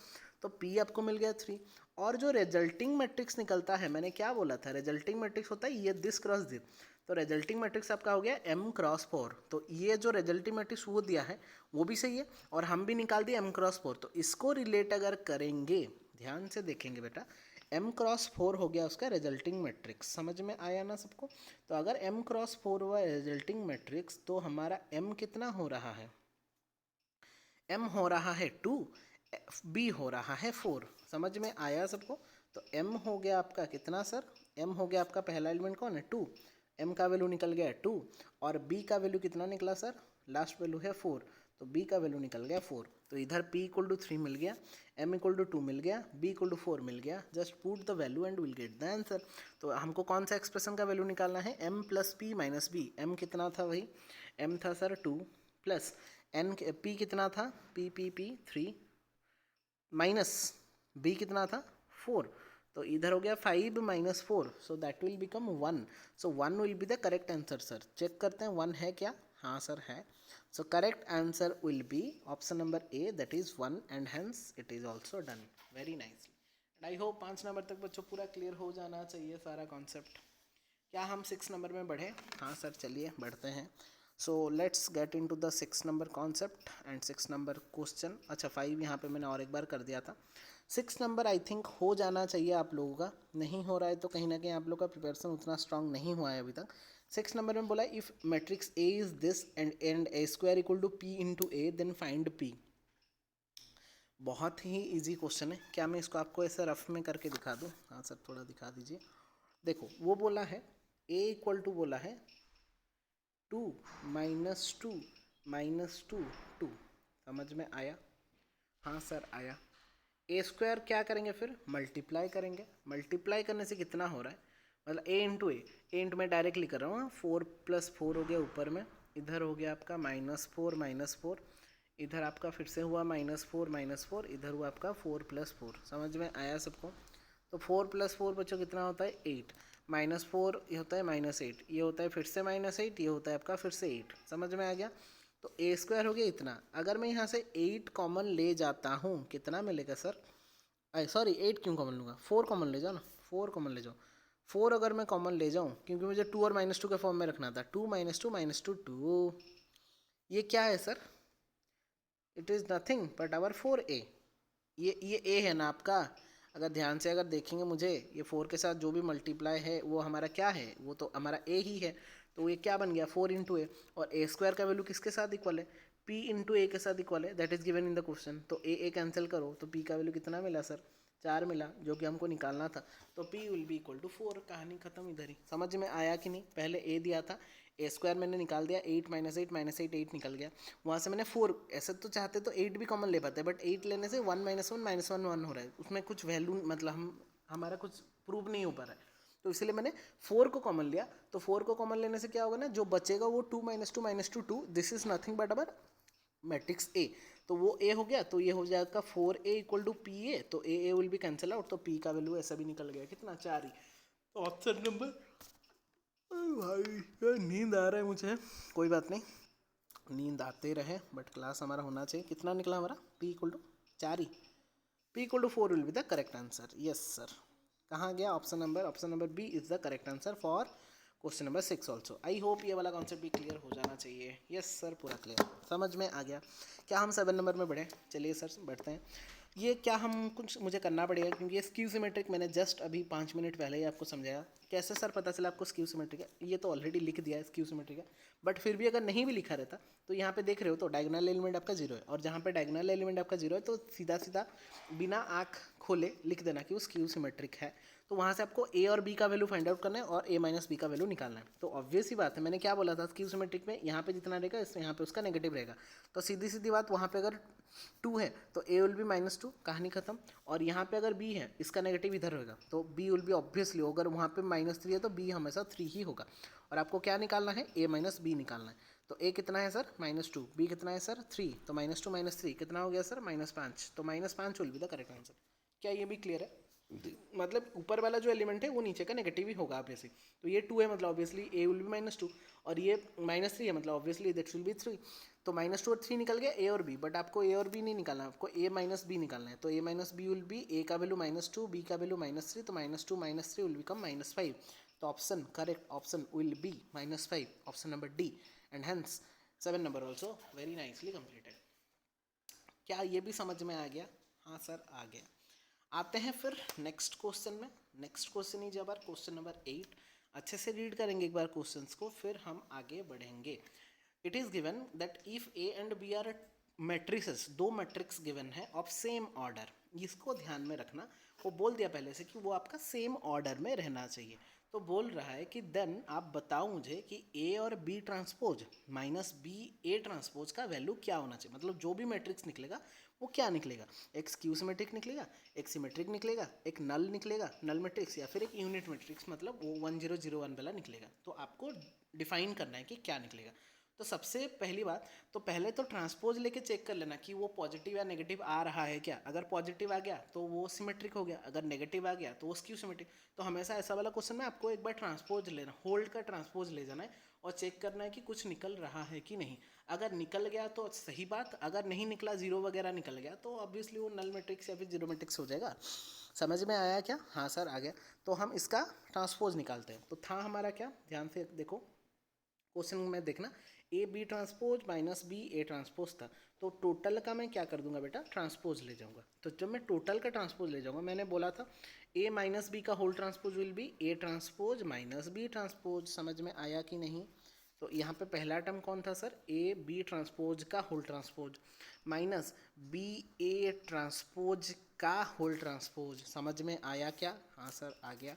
तो p आपको मिल गया 3, और जो रिजल्टिंग मैट्रिक्स निकलता है, मैंने क्या बोला था, रिजल्टिंग मैट्रिक्स होता है ये दिस क्रॉस दिस, तो रिजल्टिंग मैट्रिक्स आपका हो गया m×4। तो ये जो रिजल्टिंग मैट्रिक्स वो दिया है वो भी सही है, और हम भी निकाल दिए m×4। तो इसको रिलेट अगर करेंगे, ध्यान से देखेंगे बेटा, m×4 हो गया उसका रिजल्टिंग मैट्रिक्स। समझ में आया ना सबको? तो अगर m×4 हुआ रिजल्टिंग मैट्रिक्स, तो हमारा m कितना हो रहा है? m हो रहा है 2, b हो रहा है 4। समझ में आया सबको? तो m हो गया आपका कितना सर? m हो गया आपका पहला एलिमेंट कौन है 2, m का वैल्यू निकल गया 2, और b का वैल्यू कितना निकला सर? लास्ट वैल्यू है 4, तो b का वैल्यू निकल गया 4। तो इधर p = 3 मिल गया, m = 2 मिल गया, b = 4 मिल गया। Just put the value and will get the answer. तो हमको कौन सा एक्सप्रेशन का वैल्यू निकालना है? m plus p minus b। m कितना था भाई? m था सर 2, प्लस n p कितना था? p 3, माइनस b कितना था 4। तो इधर हो गया 5 - 4, so that will become 1। So 1 will be the correct answer sir. Check करते हैं 1 है क्या? हाँ सर है। So correct answer will be option number A, that is 1, and hence it is also done very nicely. And I hope 5 number तक बच्चों पूरा clear हो जाना चाहिए सारा कॉन्सेप्ट। क्या हम 6 नंबर में बढ़े? हाँ सर, चलिए बढ़ते हैं। So let's get into the 6 number concept and 6 number question. अच्छा, 5 यहाँ पे मैंने और एक बार कर दिया था। 6 नंबर आई थिंक हो जाना चाहिए आप लोगों का। नहीं हो रहा है तो कहीं ना कहीं आप लोग का प्रिपरेशन उतना स्ट्रांग नहीं हुआ है अभी तक। 6 नंबर में बोला if matrix A is this and A square equal to P into A then find P. बहुत ही ईजी क्वेश्चन है। क्या मैं इसको आपको ऐसे रफ में करके दिखा दूँ? हाँ सर, थोड़ा दिखा दीजिए। देखो, वो बोला है a इक्वल टू बोला है 2 - 2 - 2 2। समझ में आया? हाँ सर आया। ए स्क्वायर क्या करेंगे फिर? मल्टीप्लाई करेंगे। मल्टीप्लाई करने से कितना हो रहा है? मतलब a इंटू ए इंटू मैं डायरेक्ट लिख रहा हूँ। 4 + 4 हो गया ऊपर में, इधर हो गया आपका -4 - 4, इधर आपका फिर से हुआ -4 - 4, इधर हुआ आपका 4 + 4। समझ में आया सबको? तो 4 + 4 बच्चों कितना होता है? 8। -4 ये होता है -8, ये होता है फिर से -8, ये होता है आपका फिर से 8। समझ में आ गया? तो ए स्क्वायर हो गया इतना। अगर मैं यहाँ से 8 कॉमन ले जाता हूँ, कितना मिलेगा सर? सॉरी, 8 क्यों कॉमन लूँगा? 4 कॉमन ले जाओ ना, 4 कॉमन ले जाओ। 4 अगर मैं कॉमन ले जाऊँ, क्योंकि मुझे 2 और -2 के फॉर्म में रखना था। 2 - 2 - 2 2। ये क्या है sir? It is nothing but our 4a। ये a है ना आपका? अगर ध्यान से अगर देखेंगे, मुझे ये 4 के साथ जो भी मल्टीप्लाई है वो हमारा क्या है? वो तो हमारा a ही है। तो ये क्या बन गया? 4 × a। और a स्क्वायर का वैल्यू किसके साथ इक्वल है? p × a के साथ इक्वल है, that is given in the question. तो a कैंसिल करो तो p का वैल्यू कितना मिला सर? 4 मिला, जो कि हमको निकालना था। तो p will be equal to 4। कहानी खत्म इधर ही। समझ में आया कि नहीं? पहले a दिया था, ए स्क्वायर मैंने निकाल दिया, 8 - 8 - 8 8 निकल गया। वहाँ से मैंने 4, ऐसे तो चाहते तो 8 भी कॉमन ले पाते, बट 8 लेने से 1 - 1 -1 1 हो रहा है, उसमें कुछ वैल्यू, मतलब हमारा कुछ प्रूव नहीं हो पा रहा है। तो इसलिए मैंने 4 को कॉमन लिया। तो 4 को कॉमन लेने से क्या होगा ना, जो बचेगा वो 2 - 2 - 2 2। This is nothing but our matrix A. तो वो ए हो गया, तो ये हो जाएगा 4a = pa। तो ए विल बी कैंसिल आउट, तो p का वैल्यू ऐसा भी निकल गया, कितना? 4 ही। तो ऑप्शन नंबर, भाई यार नींद आ रहा है मुझे। कोई बात नहीं, नींद आते रहे, बट क्लास हमारा होना चाहिए। कितना निकला हमारा? p = 4 ही। p = 4 will be the correct answer. Yes sir. कहाँ गया option number? Option number B is the correct answer for question number 6 also. I hope ये वाला कॉन्सेप्ट भी क्लियर हो जाना चाहिए। यस सर, पूरा क्लियर समझ में आ गया। क्या हम 7 नंबर में बढ़े? चलिए सर बढ़ते हैं। ये क्या हम कुछ मुझे करना पड़ेगा, क्योंकि ये स्क्यू सिमेट्रिक मैंने जस्ट अभी 5 मिनट पहले ही आपको समझाया। कैसे सर पता चला आपको स्क्यू सिमेट्रिक है? ये तो ऑलरेडी लिख दिया है स्क्यू सिमेट्रिक है, बट फिर भी अगर नहीं भी लिखा रहता तो यहाँ पे देख रहे हो तो डायगोनल एलिमेंट आपका 0 है, और जहाँ पे डायगोनल एलिमेंट आपका 0 है तो सीधा सीधा बिना आँख खोले लिख देना कि वो स्क्यू सिमेट्रिक है। तो वहाँ से आपको ए और बी का वैल्यू फाइंड आउट करना है और ए माइनस बी का वैल्यू निकालना है। तो ऑब्वियस ही बात है, मैंने क्या बोला था स्क्यू सिमेट्रिक में यहाँ पे जितना रहेगा इसमें यहाँ पे उसका नेगेटिव रहेगा। तो सीधी सीधी बात, वहाँ पे अगर 2 है तो ए विल बी -2, कहानी खत्म। और यहाँ पे अगर बी है, इसका नेगेटिव इधर होगा तो बी विल बी ऑब्वियसली, अगर वहाँ पे -3 है तो बी हमेशा 3 ही होगा। और आपको क्या निकालना है? ए माइनस बी निकालना है। तो ए कितना है सर? -2। बी कितना है सर? 3। तो -2 -3 कितना हो गया सर? -5। तो -5 will be the correct answer. क्या ये भी क्लियर है? मतलब ऊपर वाला जो एलिमेंट है वो नीचे का नेगेटिव ही होगा ऑब्वियसली। तो ये 2 है मतलब ऑब्वियसली ए विल बी -2, और ये -3 है मतलब ऑब्वियसली दैट विल बी 3। तो -2 और 3 निकल गया ए और बी, बट आपको ए और बी नहीं निकालना, आपको ए माइनस बी निकालना है। तो ए माइनस बी विल बी ए का वैल्यू -2, बी का वैल्यू -3, तो -2 -3 विल बिकम -5। तो option correct option will be -5, option number D. And hence 7 number also very nicely completed. क्या ये भी समझ में आ गया? हाँ सर आ गया। आते हैं फिर नेक्स्ट क्वेश्चन में। Next question is about question number 8। अच्छे से रीड करेंगे एक बार क्वेश्चंस को, फिर हम आगे बढ़ेंगे। It is given that if A and B are matrices, 2 matrix given है ऑफ सेम ऑर्डर। इसको ध्यान में रखना, वो बोल दिया पहले से कि वो आपका सेम ऑर्डर में रहना चाहिए। तो बोल रहा है कि देन आप बताओ मुझे कि ए और B transpose minus B A transpose का वैल्यू क्या होना चाहिए। मतलब जो भी मैट्रिक्स निकलेगा वो क्या निकलेगा? एक स्क्यू सिमेट्रिक निकलेगा, एक सिमेट्रिक निकलेगा, एक नल निकलेगा, नल मैट्रिक्स, या फिर एक यूनिट मैट्रिक्स मतलब वो 1001 वाला निकलेगा। तो आपको डिफाइन करना है कि क्या निकलेगा। तो सबसे पहली बात, तो पहले तो ट्रांसपोज लेके चेक कर लेना कि वो पॉजिटिव या नेगेटिव आ रहा है क्या। अगर पॉजिटिव आ गया तो वो सिमेट्रिक हो गया, अगर नेगेटिव आ गया तो वो स्क्यू सिमेट्रिक। तो हमेशा ऐसा वाला क्वेश्चन में आपको एक बार ट्रांसपोज लेना, होल्ड का ट्रांसपोज ले जाना है और चेक करना है कि कुछ निकल रहा है कि नहीं। अगर निकल गया तो सही बात, अगर नहीं निकला, जीरो वगैरह निकल गया, तो ऑब्वियसली वो नल मैट्रिक्स या फिर जीरो मैट्रिक्स हो जाएगा। समझ में आया क्या? हाँ सर आ गया। तो हम इसका ट्रांसपोज निकालते हैं। तो था हमारा क्या, ध्यान से देखो क्वेश्चन में देखना, A B transpose minus B A transpose था। तो टोटल का मैं क्या कर दूंगा बेटा? ट्रांसपोज ले जाऊंगा। तो जब मैं टोटल का ट्रांसपोज ले जाऊंगा, मैंने बोला था ए माइनस बी का whole transpose will be A transpose minus B transpose. समझ में आया कि नहीं? तो यहाँ पे पहला टर्म कौन था सर? ए बी ट्रांसपोज का whole transpose minus B A transpose का होल ट्रांसपोज। समझ में आया क्या? हाँ सर आ गया।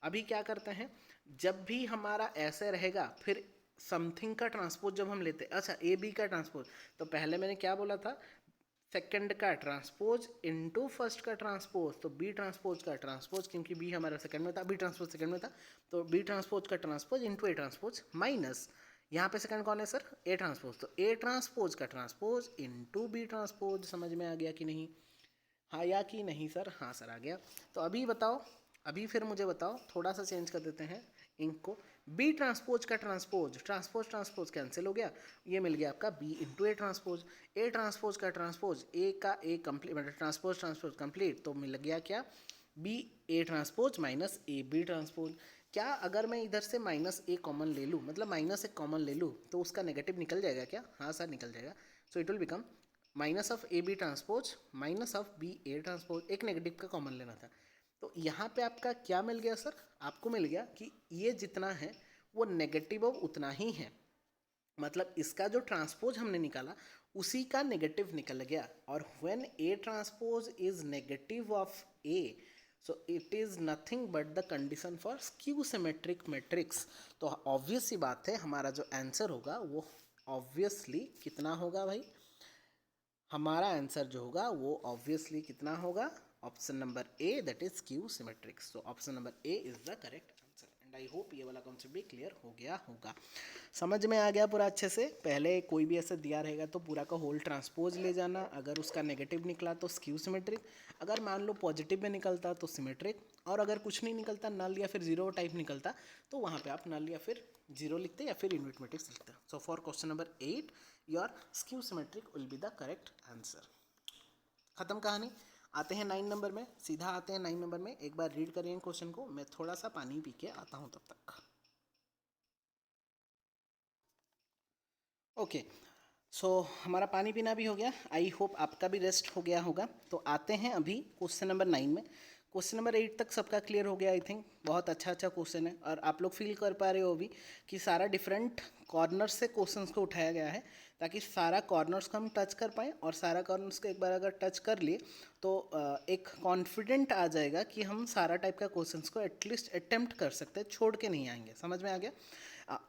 अभी क्या करते हैं, जब भी हमारा ऐसे रहेगा, फिर समथिंग का ट्रांसपोज जब हम लेते हैं, अच्छा ए बी का ट्रांसपोज, तो पहले मैंने क्या बोला था? सेकंड का ट्रांसपोज इनटू फर्स्ट का ट्रांसपोज। तो बी ट्रांसपोज का ट्रांसपोज, क्योंकि बी हमारा सेकंड में था, बी ट्रांसपोज सेकंड में था, तो बी ट्रांसपोज का ट्रांसपोज इनटू ए ट्रांसपोज माइनस यहाँ पे सेकंड कौन है सर? A transpose. तो ए ट्रांसपोज का ट्रांसपोज इनटू बी ट्रांसपोज। समझ में आ गया कि नहीं? हाँ या कि नहीं सर? हाँ सर आ गया। तो अभी बताओ, अभी फिर मुझे बताओ, थोड़ा सा चेंज कर देते हैं इंक को। बी ट्रांसपोज का ट्रांसपोज, ट्रांसपोज ट्रांसपोज कैंसिल हो गया, ये मिल गया आपका B into A transpose. A transpose का ट्रांसपोज, ए का ए कंप्लीट मतलब ट्रांसपोज ट्रांसपोज कंप्लीट, तो मिल गया क्या? B A transpose minus A B transpose. क्या अगर मैं इधर से माइनस ए कॉमन ले लूँ, मतलब माइनस एक कॉमन ले लूँ, तो उसका नेगेटिव निकल जाएगा क्या? हाँ सर निकल जाएगा। So it will become minus of A B transpose minus of B A transpose. एक नेगेटिव का कॉमन लेना था। तो यहाँ पे आपका क्या मिल गया सर? आपको मिल गया कि ये जितना है वो नेगेटिव ऑफ उतना ही है। मतलब इसका जो ट्रांसपोज हमने निकाला उसी का नेगेटिव निकल गया। और when A transpose is negative of A, so it is nothing but the condition for skew symmetric matrix. तो ऑब्वियस सी बात है, हमारा जो आंसर होगा वो ऑब्वियसली कितना होगा भाई? हमारा आंसर जो होगा वो ऑब्वियसली कितना होगा? Option number A, that is skew symmetric. तो option number A is the correct answer. And I hope ये वाला कॉन्सेप्ट भी क्लियर हो गया होगा। समझ में आ गया पूरा अच्छे से? पहले कोई भी ऐसे दिया रहेगा तो पूरा का होल ट्रांसपोज ले जाना, अगर उसका नेगेटिव निकला तो स्क्यू सिमेट्रिक, अगर मान लो पॉजिटिव में निकलता तो सिमेट्रिक, और अगर कुछ नहीं निकलता, नल या फिर जीरो टाइप निकलता, तो वहाँ पे आप नल या फिर जीरो लिखते या फिर यूनिट मैट्रिक्स लिखते। So for question number 8 your skew symmetric will be the correct answer. खत्म कहानी। आते हैं 9 नंबर में, सीधा आते हैं 9 नंबर में। एक बार रीड करें क्वेश्चन को, मैं थोड़ा सा पानी पी के आता हूँ तब तक। ओके, सो हमारा पानी पीना भी हो गया, आई होप आपका भी रेस्ट हो गया होगा। तो आते हैं अभी क्वेश्चन नंबर 9 में। क्वेश्चन नंबर 8 तक सबका क्लियर हो गया आई थिंक। बहुत अच्छा अच्छा क्वेश्चन है और आप लोग फील कर पा रहे हो अभी कि सारा डिफरेंट कॉर्नर्स से क्वेश्चंस को उठाया गया है, ताकि सारा कॉर्नर्स को हम टच कर पाएँ, और सारा कॉर्नर्स को एक बार अगर टच कर लिए तो एक कॉन्फिडेंट आ जाएगा कि हम सारा टाइप का क्वेश्चंस को एटलीस्ट अटेम्प्ट कर सकते हैं, छोड़ के नहीं आएंगे। समझ में आ गया?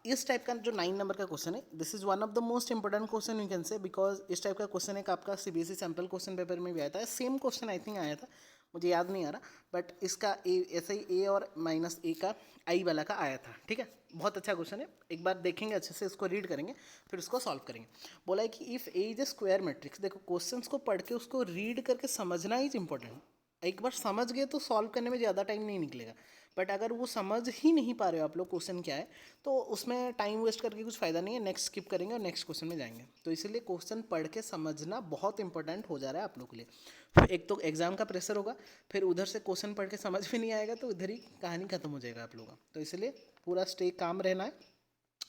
इस टाइप का जो 9 नंबर का क्वेश्चन है, this is one of the most important question you can say, because इस टाइप का क्वेश्चन एक आपका सीबीएसई सैम्पल क्वेश्चन पेपर में भी आया था। सेम क्वेश्चन आई थिंक आया था, मुझे याद नहीं आ रहा, बट इसका ए ऐसे ही ए और माइनस ए का आई वाला का आया था। ठीक है, बहुत अच्छा क्वेश्चन है, एक बार देखेंगे अच्छे से, इसको रीड करेंगे फिर उसको सॉल्व करेंगे। बोला है कि if A is a square matrix, देखो क्वेश्चंस को पढ़ के उसको रीड करके समझना इज इंपॉर्टेंट। एक बार समझ गए तो सॉल्व करने में ज़्यादा टाइम नहीं निकलेगा, बट अगर वो समझ ही नहीं पा रहे हो आप लोग क्वेश्चन क्या है, तो उसमें टाइम वेस्ट करके कुछ फ़ायदा नहीं है, नेक्स्ट स्किप करेंगे और नेक्स्ट क्वेश्चन में जाएंगे। तो इसीलिए क्वेश्चन पढ़ के समझना बहुत इंपॉर्टेंट हो जा रहा है आप लोग के लिए। फिर एक तो एग्जाम का प्रेशर होगा, फिर उधर से क्वेश्चन पढ़ के समझ में नहीं आएगा तो इधर ही कहानी खत्म हो जाएगा आप लोगों का। तो इसलिए पूरा स्टे काम रहना है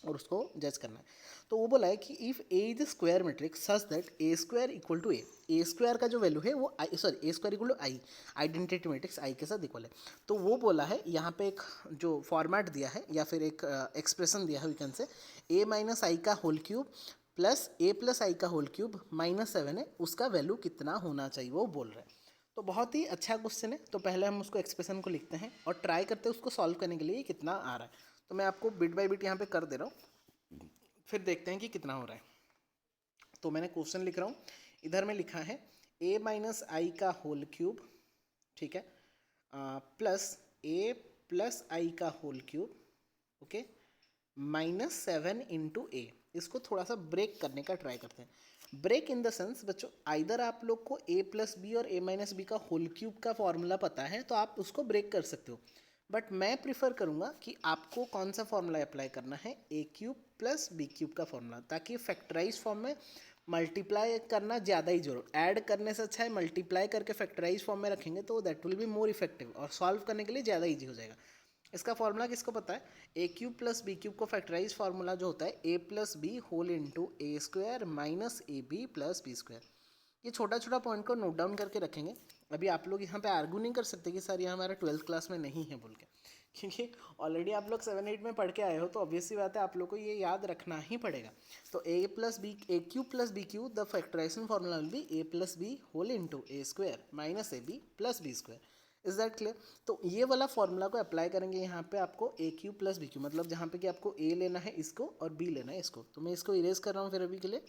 और उसको जज करना है। तो वो बोला है कि if A is square matrix such that A square equal to A square का जो वैल्यू है वो I, sorry A square equal to I, identity matrix I के साथ इक्वल है। तो वो बोला है यहाँ पे एक जो फॉर्मेट दिया है या फिर एक एक्सप्रेशन दिया है, वी कैन से ए माइनस आई का होल क्यूब प्लस ए प्लस आई का होल क्यूब -7 है, उसका वैल्यू कितना होना चाहिए वो बोल रहे हैं। तो बहुत ही अच्छा क्वेश्चन है। तो पहले हम उसको एक्सप्रेशन को लिखते हैं और ट्राई करते हैं उसको सॉल्व करने के लिए कितना आ रहा है। तो मैं आपको बिट बाय बिट यहाँ पे कर दे रहा हूँ, फिर देखते हैं कि कितना हो रहा है। तो मैंने क्वेश्चन लिख रहा हूँ, इधर में लिखा है a माइनस आई का होल क्यूब, ठीक है, प्लस a प्लस आई का होल क्यूब, ओके, -7 इंटू ए। इसको थोड़ा सा ब्रेक करने का ट्राई करते हैं। ब्रेक इन द सेंस बच्चों, आइदर आप लोग को a प्लस बी और a माइनस बी का होल क्यूब का फॉर्मूला पता है तो आप उसको ब्रेक कर सकते हो, बट मैं प्रिफर करूँगा कि आपको कौन सा फॉर्मूला अप्लाई करना है, A cube plus B cube का फॉर्मूला, ताकि फैक्टराइज फॉर्म में मल्टीप्लाई करना ज़्यादा ही जरूर, ऐड करने से अच्छा है मल्टीप्लाई करके फैक्टराइज फॉर्म में रखेंगे तो that will be more effective और सॉल्व करने के लिए ज़्यादा ईजी हो जाएगा। इसका फॉर्मूला किसको पता है? A cube plus B cube को फैक्टराइज फार्मूला जो होता है A plus B whole into A square minus A B plus B square. ये छोटा छोटा पॉइंट को नोट डाउन करके रखेंगे। अभी आप लोग यहाँ पे आर्गू नहीं कर सकते कि सर ये हमारा 12th क्लास में नहीं है बोल के, क्योंकि ऑलरेडी आप लोग 7-8 में पढ़ के आए हो, तो ऑब्वियस सी बात है आप लोग को ये याद रखना ही पड़ेगा। तो A plus B, A cube plus B cube, the factorization formula will be A plus B whole into A square minus A B plus B square. Is that clear? तो ये वाला फॉर्मूला को अप्लाई करेंगे यहाँ पे आपको ए cube plus B cube, मतलब जहाँ पे कि आपको ए लेना है इसको और बी लेना है इसको। तो मैं इसको इरेज कर रहा हूँ फिर अभी के लिए,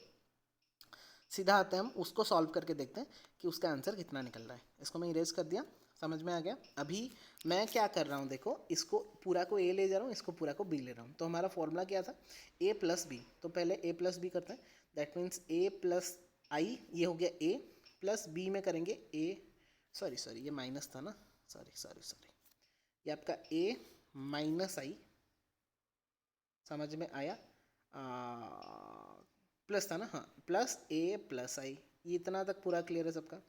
सीधा आते हैं हम उसको सॉल्व करके देखते हैं कि उसका आंसर कितना निकल रहा है। इसको मैं इरेज कर दिया, समझ में आ गया। अभी मैं क्या कर रहा हूँ, देखो इसको पूरा को ए ले जा रहा हूँ, इसको पूरा को बी ले रहा हूँ। तो हमारा फॉर्मूला क्या था, ए प्लस बी। तो पहले ए प्लस बी करते हैं, दैट मीन्स ए प्लस आई, ये हो गया ए, प्लस बी में करेंगे ए, सॉरी सॉरी ये माइनस था ना, सॉरी सॉरी सॉरी, ये आपका ए माइनस आई, समझ में आया, प्लस था ना, हाँ, प्लस ए प्लस आई, ये इतना तक पूरा क्लियर है सबका।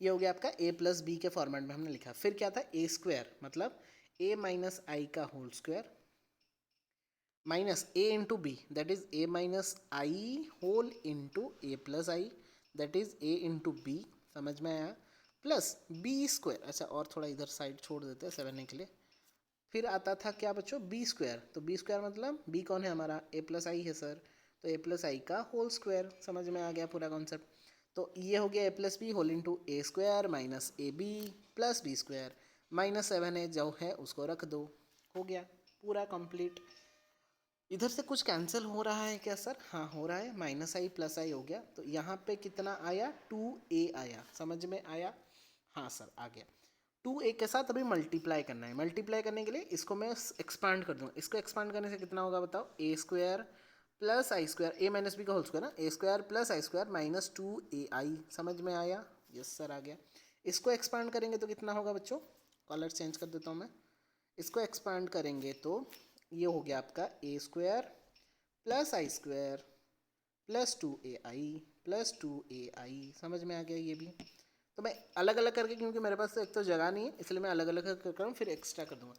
ये हो गया आपका ए प्लस बी के फॉर्मेट में हमने लिखा। फिर क्या था, ए स्क्वायर मतलब ए माइनस आई का whole square minus A into B, that is A minus I whole into A plus I, that is A into B, समझ में आया, प्लस बी स्क्वायर। अच्छा और थोड़ा इधर साइड छोड़ देते हैं समझने के लिए। फिर आता था क्या बच्चों, बी स्क्वायर। तो बी स्क्वायर मतलब बी कौन है हमारा, ए प्लस आई है सर, तो ए प्लस आई का होल स्क्वायर। समझ में आ गया पूरा कॉन्सेप्ट। तो ये हो गया A plus B whole into A square minus A B plus B square, -7 है जो है उसको रख दो, हो गया पूरा कंप्लीट। इधर से कुछ कैंसिल हो रहा है क्या सर? हाँ हो रहा है, माइनस आई प्लस आई हो गया। तो यहाँ पे कितना आया, 2a आया, समझ में आया? हाँ सर आ गया। 2a के साथ अभी मल्टीप्लाई करना है। मल्टीप्लाई करने के लिए इसको मैं एक्सपांड कर दूँगा। इसको एक्सपांड करने से कितना होगा बताओ, ए स्क्वायर प्लस आई स्क्वायर, ए माइनस बी का होल स्क्वायर ना, ए स्क्वायर प्लस आई स्क्वायर माइनस 2ai, समझ में आया? यस सर आ गया। इसको एक्सपांड करेंगे तो कितना होगा बच्चों, कलर चेंज कर देता हूँ मैं। इसको एक्सपांड करेंगे तो ये हो गया आपका A square plus I square plus 2ai plus 2ai, समझ में आ गया ये भी। तो मैं अलग अलग करके, क्योंकि मेरे पास एक तो जगह नहीं है इसलिए मैं अलग अलग कर रहा हूँ, फिर एक्स्ट्रा कर दूंगा।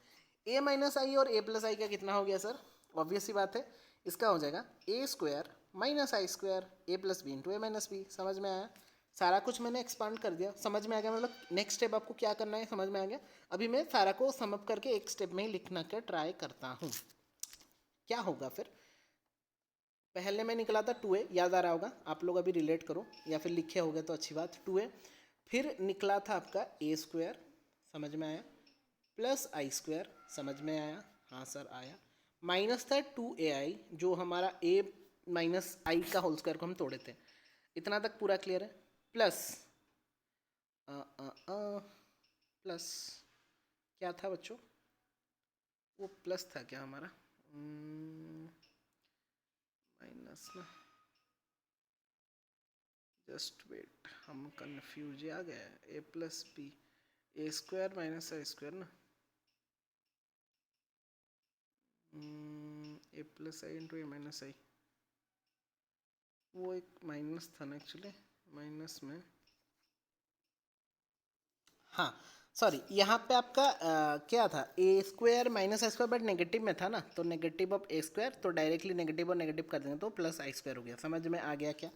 ए माइनस आई और ए प्लस आई का कितना हो गया सर? ऑब्वियस सी बात है, इसका हो जाएगा ए square minus I square A plus B into A minus B. समझ में आया? सारा कुछ मैंने एक्सपांड कर दिया, समझ में आ गया? मतलब नेक्स्ट स्टेप आपको क्या करना है समझ में आ गया। अभी मैं सारा को सम अप करके एक स्टेप में ही लिखना का ट्राई करता हूँ। क्या होगा फिर? पहले में निकला था 2a, याद आ रहा होगा आप लोग, अभी रिलेट करो या फिर लिखे होगे तो अच्छी बात। 2a फिर निकला था आपका ए स्क्वायर, समझ में आया, प्लस आई स्क्वायर, समझ में आया? हाँ सर आया। माइनस था 2ai जो हमारा a माइनस आई का होल स्क्वायर को हम तोड़े थे। इतना तक पूरा क्लियर है? प्लस प्लस क्या था बच्चों? वो प्लस था क्या हमारा? माइनस ना, जस्ट वेट, हम कंफ्यूज आ गए। ए plus B, A square minus I square ना, ए प्लस आई इंटू ए माइनस आई, वो एक माइनस था ना एक्चुअली, माइनस में, हाँ सॉरी, यहाँ पे आपका क्या था? A square minus I square, but negative में था ना, तो नेगेटिव ऑफ ए स्क्वायर, तो डायरेक्टली नेगेटिव और नेगेटिव कर देंगे तो प्लस आई स्क्वायर हो गया। समझ में आ गया क्या?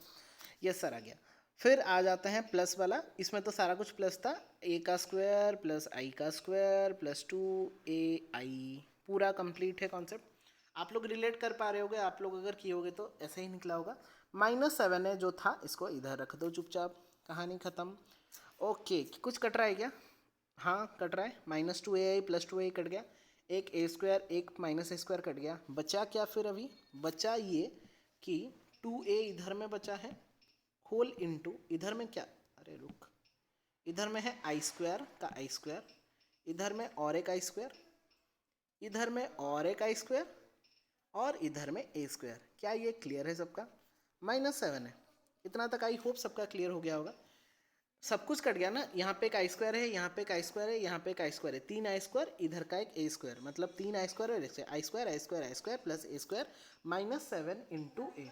यस सर आ गया। फिर आ जाते हैं प्लस वाला, इसमें तो सारा कुछ प्लस था, ए का स्क्वायर प्लस आई का स्क्वायर प्लस 2ai, पूरा कंप्लीट है कॉन्सेप्ट। आप लोग रिलेट कर पा रहे होगे, आप लोग अगर किए होगे तो ऐसे ही निकला होगा। -7 है जो था, इसको इधर रख दो चुपचाप, कहानी ख़त्म। ओके, कुछ कट रहा है क्या? हाँ कट रहा है, -2ai प्लस 2ai कट गया, एक ए स्क्वायर एक माइनस ए स्क्वायर कट गया, बचा क्या फिर? अभी बचा ये कि 2a इधर में बचा है, होल इनटू इधर में क्या, अरे रुक, इधर में है आई स्क्वायर का आई स्क्वायर, इधर में और एक आई स्क्वायर, इधर में और एक आई स्क्वायर, और इधर में ए स्क्वायर। क्या ये क्लियर है सबका? -7 है, इतना तक आई होप सबका क्लियर हो गया होगा। सब कुछ कट गया ना, यहाँ पे एक आई स्क्वायर है, यहाँ पे एक आई स्क्वायर है, यहाँ पे एक आई स्क्वायर है, 3 आई स्क्वायर, इधर का एक ए स्क्वायर, मतलब 3 आई स्क्वायर और आई square I square I square plus a square -7 into ए,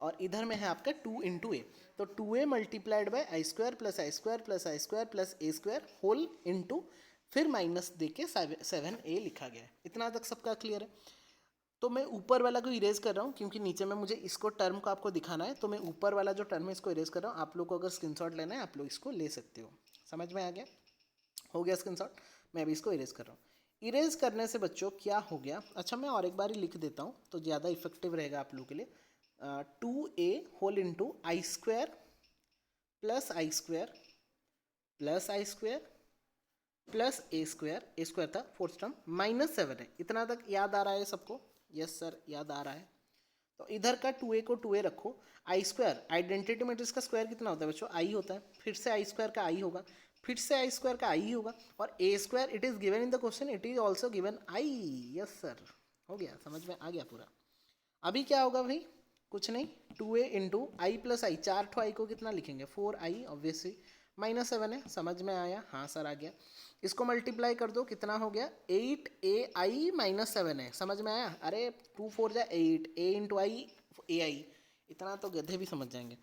और इधर में है आपका 2 इंटू ए, तो 2a multiplied by i square plus I square plus I square plus a square whole into, फिर माइनस दे के 7a लिखा गया है। इतना तक सबका क्लियर है? तो मैं ऊपर वाला को इरेज कर रहा हूँ क्योंकि नीचे में मुझे इसको टर्म को आपको दिखाना है, तो मैं ऊपर वाला जो टर्म है इसको इरेज कर रहा हूँ। आप लोग को अगर स्क्रीनशॉट लेना है आप लोग इसको ले सकते हो। समझ में आ गया? हो गया स्क्रीनशॉट? मैं अभी इसको इरेज कर रहा हूँ। इरेज करने से बच्चों क्या हो गया? अच्छा मैं और एक बार ही लिख देता हूँ तो ज़्यादा इफेक्टिव रहेगा आप लोगों के लिए। 2a whole into I square plus I square plus I square plus a square था फोर्थ टर्म, -7 है। इतना तक याद आ रहा है सबको? यस सर याद आ रहा है। तो इधर का 2a को 2a रखो, आई स्क्वायर, आइडेंटिटी मैट्रिक्स का स्क्वायर कितना होता है बच्चों? आई होता है, फिर से आई स्क्वायर का आई होगा, फिर से आई स्क्वायर का आई होगा, और A square it is given in the question, it is also given I. Yes sir हो गया, समझ में आ गया पूरा। अभी क्या होगा भाई? कुछ नहीं, 2a इंटू आई प्लस आई, 4 ठो आई को कितना लिखेंगे? 4i ऑब्वियसली, -7 है, समझ में आया? हाँ सर आ गया। इसको मल्टीप्लाई कर दो, कितना हो गया? 8ai -7 है, समझ में आया? अरे 2 4 जा 8, a इंटू आई ai, इतना तो गधे भी समझ जाएंगे।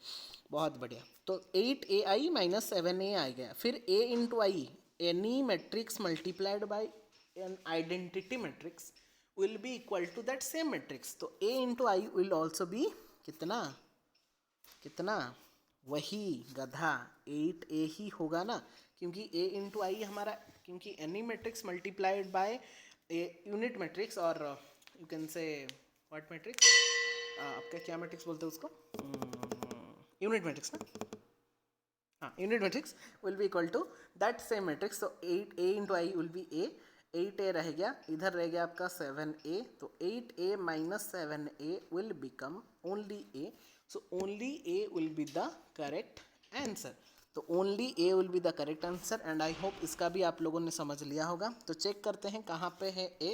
बहुत बढ़िया, तो 8ai -7a आ गया। फिर a into I, any matrix multiplied by an identity matrix will be equal to that same matrix, तो a into I will also be कितना कितना? वही गधा 8a ही होगा ना, क्योंकि a into I हमारा, क्योंकि any matrix multiplied by a unit matrix और you can say what matrix, आपका क्या मैट्रिक्स बोलते हैं उसको? यूनिट मैट्रिक्स ना, हाँ unit matrix will be equal to that same matrix, so 8a into I will be a, 8a रह गया, इधर रह गया आपका 7a, तो 8a minus 7a will become only a, so only a will be the correct answer, तो only a will be the correct answer, and I hope इसका भी आप लोगों ने समझ लिया होगा। तो चेक करते हैं कहाँ पे है a,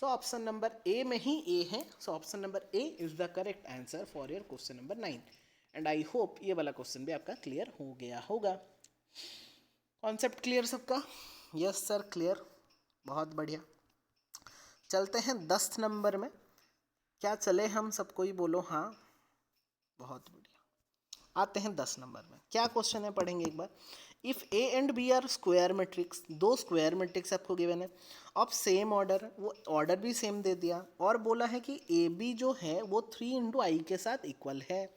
so option number a में ही a है, so option number a is the correct answer for your question number 9, and I hope ये वाला क्वेश्चन भी आपका क्लियर हो गया होगा। कॉन्सेप्ट क्लियर सबका? यस सर क्लियर, बहुत बढ़िया। चलते हैं 10 नंबर में, क्या चले हम सबको ही बोलो हाँ, बहुत बढ़िया। आते हैं 10 नंबर में, क्या क्वेश्चन है पढ़ेंगे एक बार। If A and B are square matrix, दो स्क्वायर मैट्रिक्स आपको गिवन है, ऑफ सेम ऑर्डर, वो ऑर्डर भी सेम दे दिया, और बोला है कि ए बी जो है वो 3 इंटू आई के साथ इक्वल है।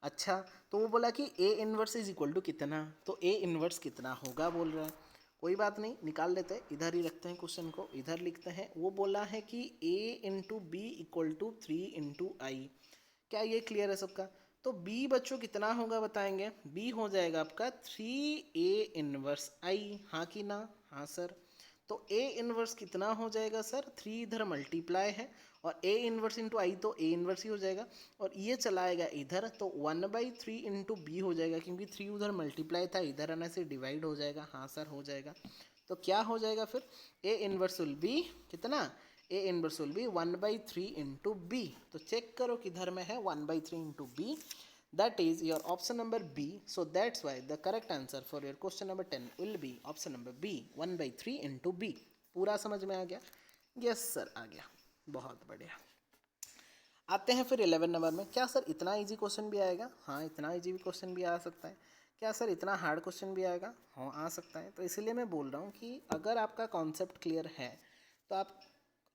अच्छा, तो वो बोला कि A inverse is equal to कितना, तो ए इनवर्स कितना होगा बोल रहा है। कोई बात नहीं, निकाल लेते हैं, इधर ही रखते हैं क्वेश्चन को, इधर लिखते हैं। वो बोला है कि A into B equal to 3 into I. क्या ये क्लियर है सबका? तो b बच्चों कितना होगा बताएंगे? b हो जाएगा आपका 3a इनवर्स i, हाँ कि ना? हाँ सर। तो a इनवर्स कितना हो जाएगा सर? 3 इधर मल्टीप्लाई है और a इनवर्स इंटू आई, तो a इनवर्स ही हो जाएगा, और ये चलाएगा इधर, तो 1/3 इंटू बी हो जाएगा, क्योंकि 3 उधर मल्टीप्लाई था, इधर आने से डिवाइड हो जाएगा। हाँ सर, हो जाएगा। तो क्या हो जाएगा फिर? a इनवर्स विल बी कितना? A inverse will be 1/3 into B. तो चेक करो किधर में है 1/3 into B, that is your option number B. So that's why the correct answer for your question number 10 will be option number B, 1/3 into B. पूरा समझ में आ गया? यस सर, आ गया। बहुत बढ़िया। आते हैं फिर 11 नंबर में। क्या सर इतना इजी क्वेश्चन भी आएगा? हाँ, इतना इजी क्वेश्चन भी आ सकता है। क्या सर इतना हार्ड क्वेश्चन भी आएगा? हाँ, आ सकता है। तो इसीलिए मैं बोल रहा हूँ कि अगर आपका कॉन्सेप्ट क्लियर है तो आप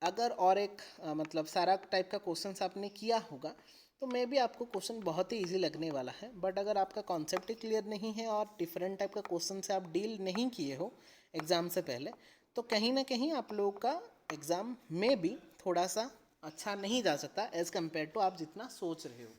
अगर और एक मतलब सारा टाइप का क्वेश्चंस आपने किया होगा तो मे भी आपको क्वेश्चन बहुत ही इजी लगने वाला है। बट अगर आपका कॉन्सेप्ट ही क्लियर नहीं है और डिफरेंट टाइप का क्वेश्चन से आप डील नहीं किए हो एग्ज़ाम से पहले, तो कहीं ना कहीं आप लोगों का एग्ज़ाम में भी थोड़ा सा अच्छा नहीं जा सकता एज़ कम्पेयर टू आप जितना सोच रहे हो।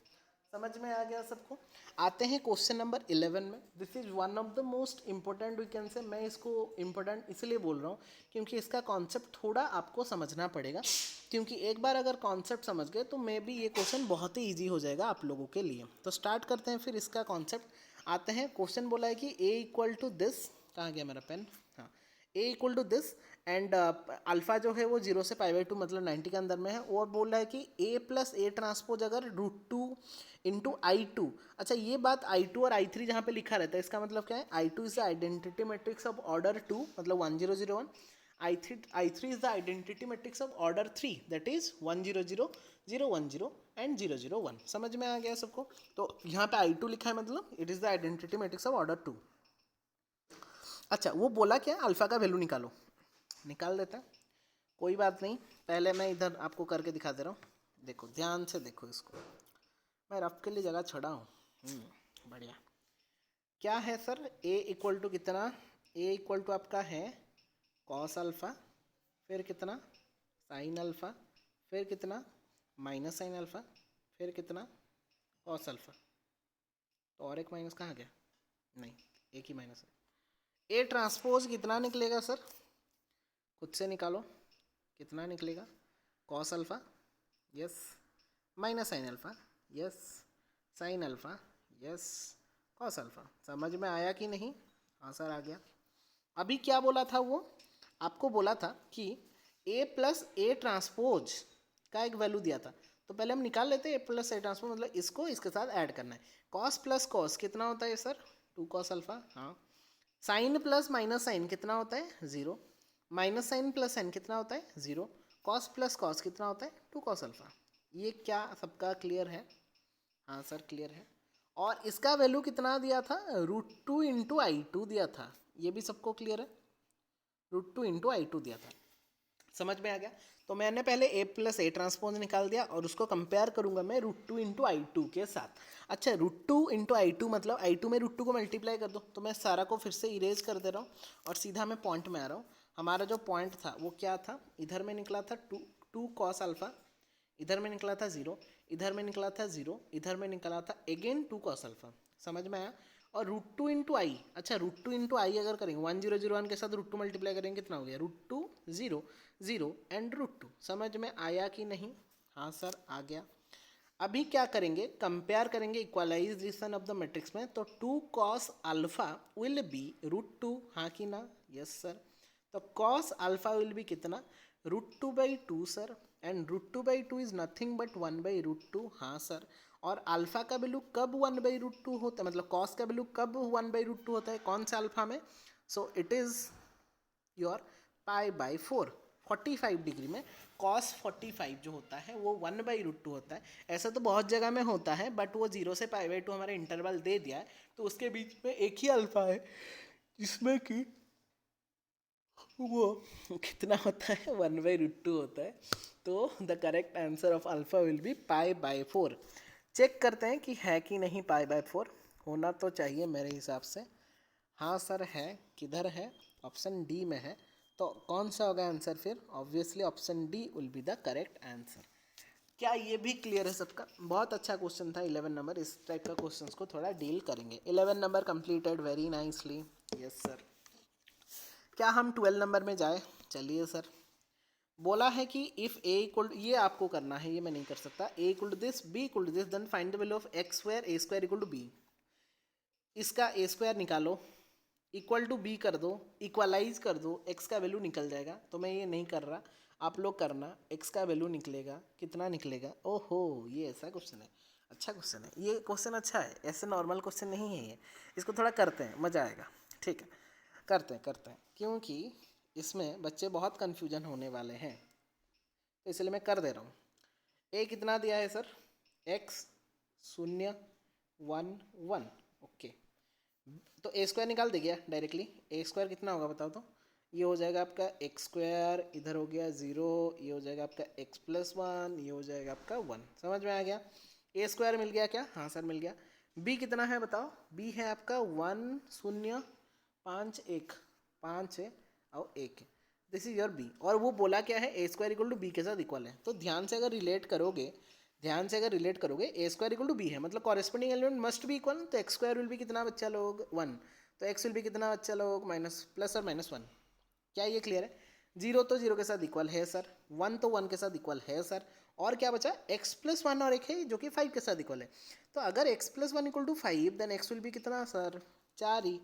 समझ में आ गया सबको? आते हैं क्वेश्चन नंबर 11 में। This is one of the most important, we can say. मैं इसको इम्पोर्टेंट इसलिए बोल रहा हूँ क्योंकि इसका कॉन्सेप्ट थोड़ा आपको समझना पड़ेगा, क्योंकि एक बार अगर कॉन्सेप्ट समझ गए तो मे बी ये क्वेश्चन बहुत ही ईजी हो जाएगा आप लोगों के लिए। तो स्टार्ट करते हैं फिर इसका कॉन्सेप्ट। आते हैं, क्वेश्चन बोला है कि ए इक्वल टू दिस, कहाँ गया मेरा पेन? हाँ, A equal to this and alpha जो है वो 0 से π/2 मतलब 90 के अंदर में है। और बोल रहा है कि a प्लस ए ट्रांसपोज अगर √2 इंटू आई2। अच्छा, ये बात I2 और I3 जहाँ पे लिखा रहता है इसका मतलब क्या है? I2 is the identity matrix of order 2 मतलब 1001, I3 is the identity matrix of order 3 that is 100, 010 and 001। समझ में आ गया सबको? तो यहाँ पे I2 लिखा है मतलब it is the identity matrix of order 2। अच्छा, वो बोला क्या? अल्फा का वैल्यू निकालो। निकाल देते हैं, कोई बात नहीं। पहले मैं इधर आपको करके दिखा दे रहा हूँ। देखो, ध्यान से देखो इसको। मैं रफ के लिए जगह छोड़ा हूँ। बढ़िया। क्या है सर? a इक्वल टू कितना? a इक्वल टू आपका है कॉस अल्फ़ा, फिर कितना? साइन अल्फ़ा, फिर कितना? माइनस साइन अल्फ़ा, फिर कितना? Cos alpha. तो और एक माइनस कहाँ गया? नहीं, एक ही माइनस है। a ट्रांसपोज कितना निकलेगा सर? खुद से निकालो, कितना निकलेगा? Cos alpha, yes, minus sine alpha, yes, sine alpha, yes, cos alpha. समझ में आया कि नहीं? हाँ सर, आ गया। अभी क्या बोला था वो? आपको बोला था कि a प्लस ए ट्रांसपोज का एक वैल्यू दिया था। तो पहले हम निकाल लेते हैं a प्लस ए ट्रांसपोज, मतलब इसको इसके साथ ऐड करना है। कॉस प्लस कॉस कितना होता है सर? 2 cos alpha. हाँ। साइन प्लस माइनस साइन कितना होता है? 0। माइनस साइन प्लस साइन कितना होता है? 0। कॉस प्लस कॉस कितना होता है? 2 कॉस अल्फ़ा। ये क्या सबका क्लियर है? हाँ सर, क्लियर है। और इसका वैल्यू कितना दिया था? √2 इंटू I2 दिया था। ये भी सबको क्लियर है? √2 इंटू I2 दिया था। समझ में आ गया? तो मैंने पहले a प्लस ए ट्रांसपोज निकाल दिया और उसको कंपेयर करूंगा मैं √2 इंटू I2 के साथ। अच्छा, √2 इंटू I2 मतलब I2 में √2 को मल्टीप्लाई कर दो। तो मैं सारा को फिर से इरेज कर दे रहा हूँ और सीधा मैं पॉइंट में आ रहा हूँ। हमारा जो पॉइंट था वो क्या था? इधर में निकला था 2 कॉस अल्फ़ा, इधर में निकला था 0, इधर में निकला था 0, इधर में निकला था अगेन 2 कॉस अल्फ़ा। समझ में आया? और √2 इंटू आई, अच्छा √2 इंटू आई अगर करेंगे 1001 के साथ √2 मल्टीप्लाई करेंगे कितना हो गया? √2 0 0 एंड √2। समझ में आया कि नहीं? हाँ सर, आ गया। अभी क्या करेंगे? कंपेयर करेंगे इक्वलाइजेशन ऑफ द मैट्रिक्स में। तो 2 कॉस अल्फा विल बी √2, हाँ कि ना? Yes sir. तो कॉस अल्फा विल बी कितना? √2/2 sir, and √2/2 is nothing but 1/√2। हाँ सर। और अल्फा का वैल्यू कब 1/√2 होता है, मतलब कॉस का वैल्यू कब 1/√2 होता है? कौन सा अल्फा में? So it is your π/4, 45 degree में cos 45 जो होता है वो 1/√2 होता है। ऐसा तो बहुत जगह में होता है, बट वो 0 से π/2 हमारे इंटरवल दे दिया है, तो उसके बीच में एक ही अल्फा है जिसमें कि वो कितना होता है 1/√2 होता है। तो the correct answer of alpha will be π/4। Check करते हैं कि है कि नहीं π/4, होना तो चाहिए मेरे हिसाब से। हाँ सर है, किधर है? ऑप्शन डी में है। तो कौन सा होगा आंसर फिर? Obviously option D will be the correct answer. क्या ये भी क्लियर है सबका? बहुत अच्छा क्वेश्चन था 11 नंबर। इस टाइप का क्वेश्चंस को थोड़ा डील करेंगे। 11 number completed very nicely. Yes sir. क्या हम 12 नंबर में जाए? चलिए सर। बोला है कि इफ़ ए इक्वल, ये आपको करना है, ये मैं नहीं कर सकता। A equal to this, B equal to this, then find the value of X square, A square equal to B. इसका ए स्क्वायर निकालो, इक्वल टू बी कर दो, इक्वलाइज कर दो, एक्स का वैल्यू निकल जाएगा। तो मैं ये नहीं कर रहा, आप लोग करना। एक्स का वैल्यू निकलेगा, कितना निकलेगा? ओहो, ये ऐसा क्वेश्चन है। अच्छा क्वेश्चन है ये, क्वेश्चन अच्छा है, ऐसे नॉर्मल क्वेश्चन नहीं है ये। इसको थोड़ा करते हैं, मज़ा आएगा। ठीक है, करते हैं क्योंकि इसमें बच्चे बहुत कन्फ्यूजन होने वाले हैं, तो इसलिए मैं कर दे रहा हूँ। ए कितना दिया है सर? एक्स 0 1 1। ओके, तो ए स्क्वायर निकाल दे गया डायरेक्टली। ए स्क्वायर कितना होगा बताओ तो? ये हो जाएगा आपका एक्स स्क्वायर, इधर हो गया 0, ये हो जाएगा आपका x + 1, ये हो जाएगा आपका 1। समझ में आ गया? ए स्क्वायर मिल गया क्या? हाँ सर मिल गया। बी कितना है बताओ? बी है आपका 1 0 5 1, 5 है और 1 है। This is your B. और वो बोला क्या है? A square equal to B के साथ इक्वल है। तो ध्यान से अगर रिलेट करोगे, ए स्क्वायर इक्वल टू बी है, मतलब corresponding element must be equal. तो एक्स स्क्वायर विल भी कितना बच्चा लोग? 1। तो एक्स विल भी कितना बच्चा लोग? माइनस प्लस और -1। क्या ये क्लियर है? 0 तो 0 के साथ इक्वल है सर, 1 तो 1 के साथ इक्वल है सर, और क्या बचा? x + 1 और 1 है जो कि 5 के साथ इक्वल है। तो अगर x + 1 = 5, देन x विल भी कितना सर? 4 ही।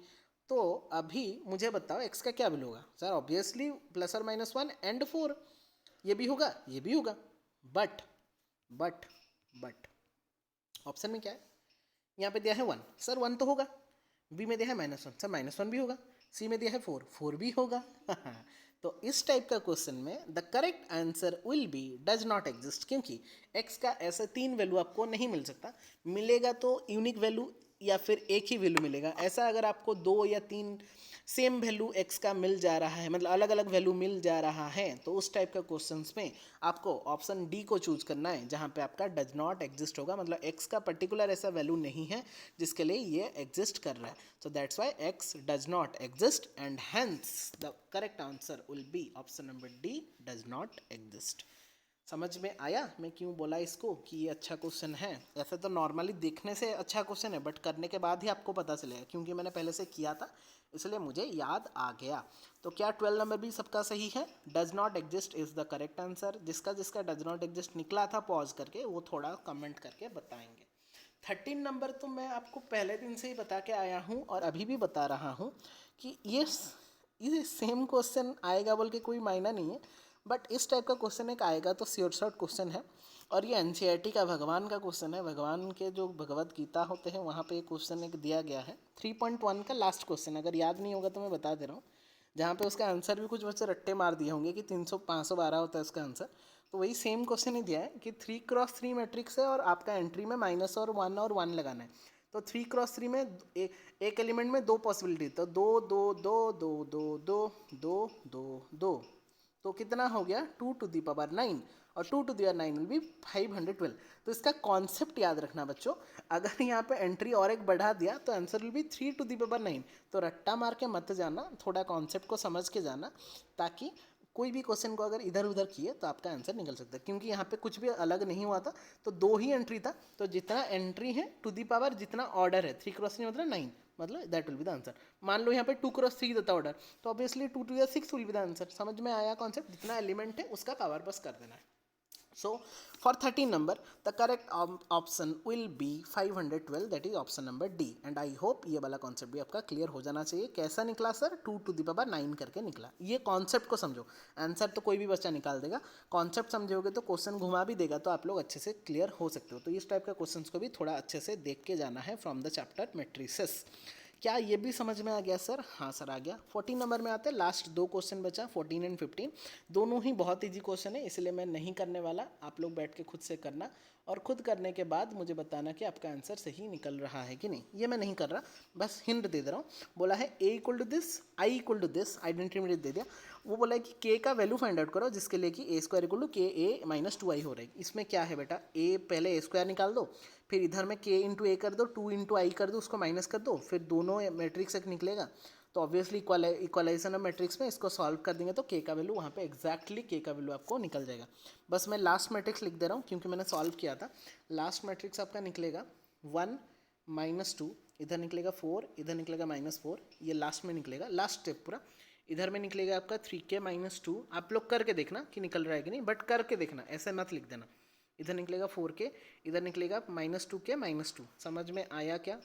तो अभी मुझे बताओ x का क्या वैल्यू होगा सर? Obviously +or -1 and 4। ये भी होगा, ये भी होगा। बट बट बट ऑप्शन में क्या है? यहाँ पे दिया है 1 सर, 1 तो होगा। बी में दिया है -1 सर, -1 भी होगा। सी में दिया है 4, 4 भी होगा। तो इस टाइप का क्वेश्चन में the correct answer will B does not exist, क्योंकि x का ऐसे 3 वैल्यू आपको नहीं मिल सकता। मिलेगा तो यूनिक वैल्यू या फिर एक ही वैल्यू मिलेगा। ऐसा अगर आपको 2 या 3 सेम वैल्यू x का मिल जा रहा है, मतलब अलग अलग वैल्यू मिल जा रहा है, तो उस टाइप का क्वेश्चंस में आपको ऑप्शन डी को चूज करना है, जहाँ पे आपका डज नॉट एग्जिस्ट होगा, मतलब x का पर्टिकुलर ऐसा वैल्यू नहीं है जिसके लिए ये एग्जिस्ट कर रहा है। सो that's Y x does not exist and hence the correct answer will be option number D, does not exist. समझ में आया मैं क्यों बोला इसको कि ये अच्छा क्वेश्चन है? ऐसे तो नॉर्मली देखने से अच्छा क्वेश्चन है, बट करने के बाद ही आपको पता चलेगा, क्योंकि मैंने पहले से किया था इसलिए मुझे याद आ गया। तो क्या 12 नंबर भी सबका सही है? Does not exist is the correct answer. जिसका जिसका डज नॉट एग्जिस्ट निकला था पॉज करके वो थोड़ा कमेंट करके बताएंगे। 13 नंबर तो मैं आपको पहले दिन से ही बता के आया हूँ और अभी भी बता रहा हूँ कि ये सेम क्वेश्चन आएगा बोल के कोई मायना नहीं है, बट इस टाइप का क्वेश्चन एक आएगा तो श्योर शॉर्ट क्वेश्चन है। और ये एनसीईआरटी का भगवान का क्वेश्चन है। भगवान के जो भगवत गीता होते हैं वहाँ पे एक क्वेश्चन एक दिया गया है 3.1 का लास्ट क्वेश्चन। अगर याद नहीं होगा तो मैं बता दे रहा हूँ, जहाँ पे उसका आंसर भी कुछ बच्चे रट्टे मार दिए होंगे कि 512 होता है उसका आंसर। तो वही सेम क्वेश्चन ही दिया है कि 3x3 मैट्रिक्स है और आपका एंट्री में माइनस और 1 लगाना है। तो 3x3 में एक एलिमेंट में 2 पॉसिबिलिटी, तो 2 2 2 2 2 2 2 2 2, तो कितना हो गया? 2⁹ और 2⁹ विल बी 512। तो इसका कॉन्सेप्ट याद रखना बच्चों। अगर यहाँ पे एंट्री और एक बढ़ा दिया तो आंसर विल बी 3⁹ तो रट्टा मार के मत जाना, थोड़ा कॉन्सेप्ट को समझ के जाना, ताकि कोई भी क्वेश्चन को अगर इधर उधर किए तो आपका आंसर निकल सकता है। क्योंकि यहाँ पे कुछ भी अलग नहीं हुआ था, तो 2 ही एंट्री था। तो जितना एंट्री है टू दी पावर जितना ऑर्डर है, 3x3 मतलब 9, मतलब that will be the answer. मान लो यहाँ पे 2x3 देता ऑर्डर, तो obviously 2 to the 6 will be the answer. समझ में आया कॉन्सेप्ट? जितना एलिमेंट है उसका पावर बस कर देना है। So for 13 number the correct option will be 512, that is option number D। and I hope ये वाला कॉन्सेप्ट भी आपका क्लियर हो जाना चाहिए। कैसा निकला सर? 2⁹ करके निकला। ये कॉन्सेप्ट को समझो, आंसर तो कोई भी बच्चा निकाल देगा, कॉन्सेप्ट समझोगे तो क्वेश्चन घुमा भी देगा तो आप लोग अच्छे से क्लियर हो सकते हो। तो इस टाइप का क्वेश्चन को भी थोड़ा अच्छे से देख के जाना है फ्रॉम द चैप्टर मैट्रिसेस। क्या ये भी समझ में आ गया सर? हाँ सर आ गया। 14 नंबर में आते हैं, लास्ट 2 क्वेश्चन बचा 14 एंड 15, दोनों ही बहुत इजी क्वेश्चन है, इसलिए मैं नहीं करने वाला, आप लोग बैठ के खुद से करना और खुद करने के बाद मुझे बताना कि आपका आंसर सही निकल रहा है कि नहीं। ये मैं नहीं कर रहा, बस हिंट दे रहा हूँ। बोला है a इक्वल टू दिस, i इक्वल टू दिस, आइडेंटिटी दे दिया। वो बोला है कि k का वैल्यू फाइंड आउट करो, जिसके लिए कि a स्क्वायर इक्वल टू के a माइनस 2i हो रहेगी। इसमें क्या है बेटा, a पहले a स्क्वायर निकाल दो, फिर इधर में k इंटू ए कर दो, 2 इंटू आई कर दो, उसको माइनस कर दो, फिर दोनों मैट्रिक्स एक निकलेगा। तो ऑब्वियसली इक्वलाइजेशन ऑफ मैट्रिक्स में इसको सॉल्व कर देंगे तो k का वैल्यू वहाँ पे एग्जैक्टली k का वैल्यू आपको निकल जाएगा। बस मैं लास्ट मैट्रिक्स लिख दे रहा हूँ क्योंकि मैंने सॉल्व किया था। लास्ट मैट्रिक्स आपका निकलेगा 1 -2, इधर निकलेगा 4, इधर निकलेगा -4, ये लास्ट में निकलेगा, लास्ट स्टेप पूरा। इधर में निकलेगा आपका 3k -2, आप लोग करके देखना कि निकल रहा है कि नहीं, बट करके देखना, ऐसे मत लिख देना। इधर निकलेगा 4k, इधर निकलेगा -2k -2। समझ में आया क्या?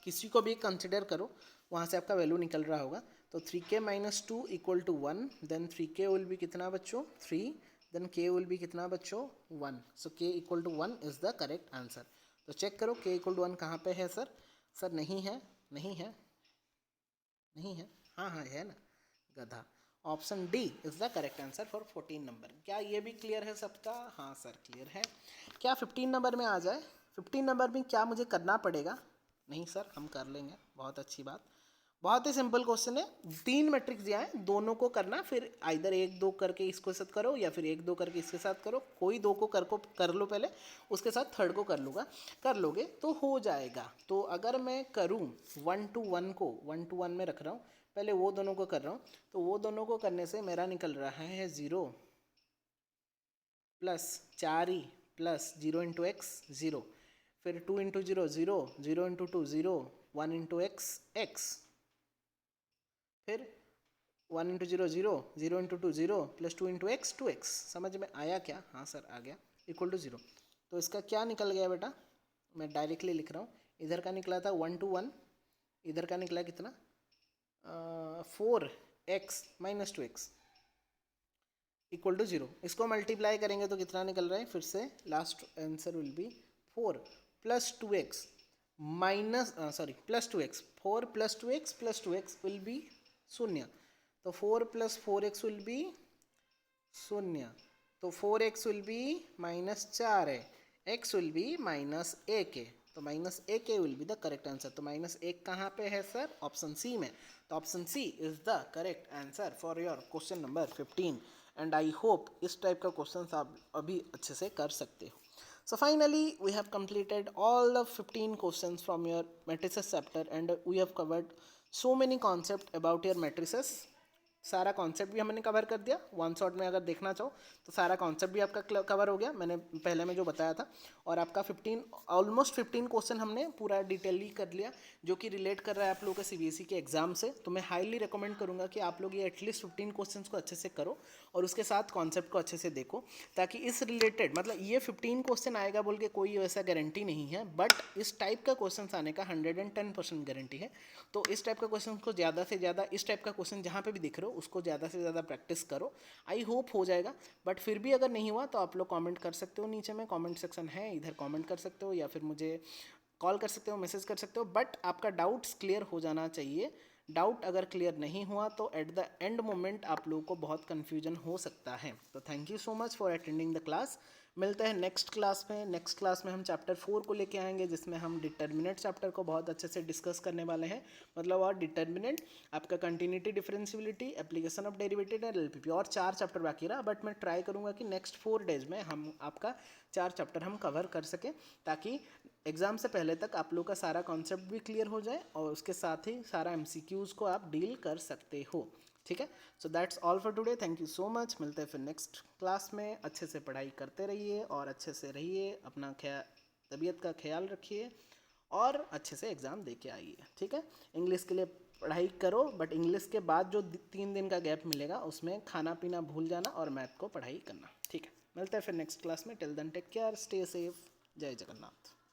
किसी को भी कंसिडर करो, वहाँ से आपका वैल्यू निकल रहा होगा। तो 3k -2 equal to 1, then 3k will be कितना बच्चों, 3, देन k विल बी कितना बच्चों, 1। So k equal to 1 is the correct answer. तो चेक करो k इक्वल टू 1 कहाँ पे है सर? सर नहीं है, नहीं है, नहीं है, हाँ हाँ है ना, गधा। Option D is the correct answer for 14 number. क्या ये भी क्लियर है सबका? हाँ सर क्लियर है। क्या 15 नंबर में आ जाए? 15 नंबर में क्या मुझे करना पड़ेगा? नहीं सर हम कर लेंगे, बहुत अच्छी बात। बहुत ही सिंपल क्वेश्चन है, 3 मैट्रिक्स दिया है, दोनों को करना, फिर आइदर 1-2 करके इसके साथ करो या फिर 1-2 करके इसके साथ करो, कोई 2 को कर लो पहले, उसके साथ थर्ड को कर लोगे तो हो जाएगा। तो अगर मैं करूँ 1 to 1 को 1 to 1 में रख रहा हूँ, पहले वो दोनों को कर रहा हूँ, तो वो दोनों को करने से मेरा निकल रहा है 0 plus 4e plus 0 into x 0, फिर 2 into 0 0, 0 into 2 0, 1 into x x, फिर 1 into 0 0, 0 into 2 0, plus 2 into x 2x। समझ में आया क्या? हाँ सर आ गया, इक्वल टू 0। तो इसका क्या निकल गया बेटा, मैं डायरेक्टली लिख रहा हूँ। इधर का निकला था 1 to 1, इधर का निकला कितना, 4x minus 2x equal to 0। इसको मल्टीप्लाई करेंगे तो कितना निकल रहा है, फिर से last answer will B 4 plus 2x minus plus 2x, 4 plus 2x plus 2x will be 0। तो 4 प्लस 4x विल बी 0, तो 4x विल बी -4 है, x विल बी -1 है, तो -1 will be the correct answer. तो -1 कहाँ पे है सर? ऑप्शन सी में। तो option C is the correct answer for your question number 15। And I hope इस टाइप का क्वेश्चन आप अभी अच्छे से कर सकते हो। So finally we have completed all the 15 questions from your matrices chapter and we have covered so many concepts about your matrices। सारा कॉन्सेप्ट भी हमने कवर कर दिया वन शॉट में, अगर देखना चाहो तो सारा कॉन्सेप्ट भी आपका कवर हो गया मैंने पहले में जो बताया था। और आपका 15 क्वेश्चन हमने पूरा डिटेली कर लिया जो कि रिलेट कर रहा है आप लोगों के सीबीएसई के एग्जाम से। तो मैं हाईली रिकमेंड करूंगा कि आप लोग ये एटलीस्ट 15 क्वेश्चन को अच्छे से करो और उसके साथ कॉन्सेप्ट को अच्छे से देखो, ताकि इस रिलेटेड मतलब ये 15 क्वेश्चन आएगा बोल के कोई वैसा गारंटी नहीं है, बट इस टाइप का क्वेश्चन आने का 110% गारंटी है। तो इस टाइप का क्वेश्चन को ज़्यादा से ज़्यादा, इस टाइप का क्वेश्चन जहाँ पे भी दिख रहे हो उसको ज़्यादा से ज़्यादा प्रैक्टिस करो। आई होप हो जाएगा, बट फिर भी अगर नहीं हुआ तो आप लोग कमेंट कर सकते हो, नीचे में कमेंट सेक्शन है, इधर कमेंट कर सकते हो या फिर मुझे कॉल कर सकते हो, मैसेज कर सकते हो। बट आपका डाउट्स क्लियर हो जाना चाहिए। डाउट अगर क्लियर नहीं हुआ तो एट द एंड मोमेंट आप लोगों को बहुत कन्फ्यूजन हो सकता है। तो thank you so much for attending the class. मिलते हैं नेक्स्ट क्लास में। नेक्स्ट क्लास में हम चैप्टर 4 को लेके आएंगे, जिसमें हम डिटर्मिनेंट चैप्टर को बहुत अच्छे से डिस्कस करने वाले हैं। मतलब और डिटर्मिनेंट, आपका continuity, differentiability, application of derivative and LPP, और 4 चैप्टर बाकी रहा। बट मैं ट्राई करूंगा कि नेक्स्ट 4 डेज में हम आपका 4 चैप्टर हम कवर कर सकें, ताकि एग्ज़ाम से पहले तक आप लोग का सारा कॉन्सेप्ट भी क्लियर हो जाए और उसके साथ ही सारा एमसीक्यूज़ को आप डील कर सकते हो। ठीक है, so that's all for today. Thank you so much. मिलते हैं फिर नेक्स्ट क्लास में। अच्छे से पढ़ाई करते रहिए और अच्छे से रहिए, अपना तबीयत का ख्याल रखिए और अच्छे से एग्ज़ाम दे के आइए। ठीक है, इंग्लिश के लिए पढ़ाई करो, बट इंग्लिश के बाद जो 3 दिन का गैप मिलेगा उसमें खाना पीना भूल जाना और मैथ को पढ़ाई करना। ठीक है, मिलते हैं फिर नेक्स्ट क्लास में। Till then take care, stay safe, जय जगन्नाथ।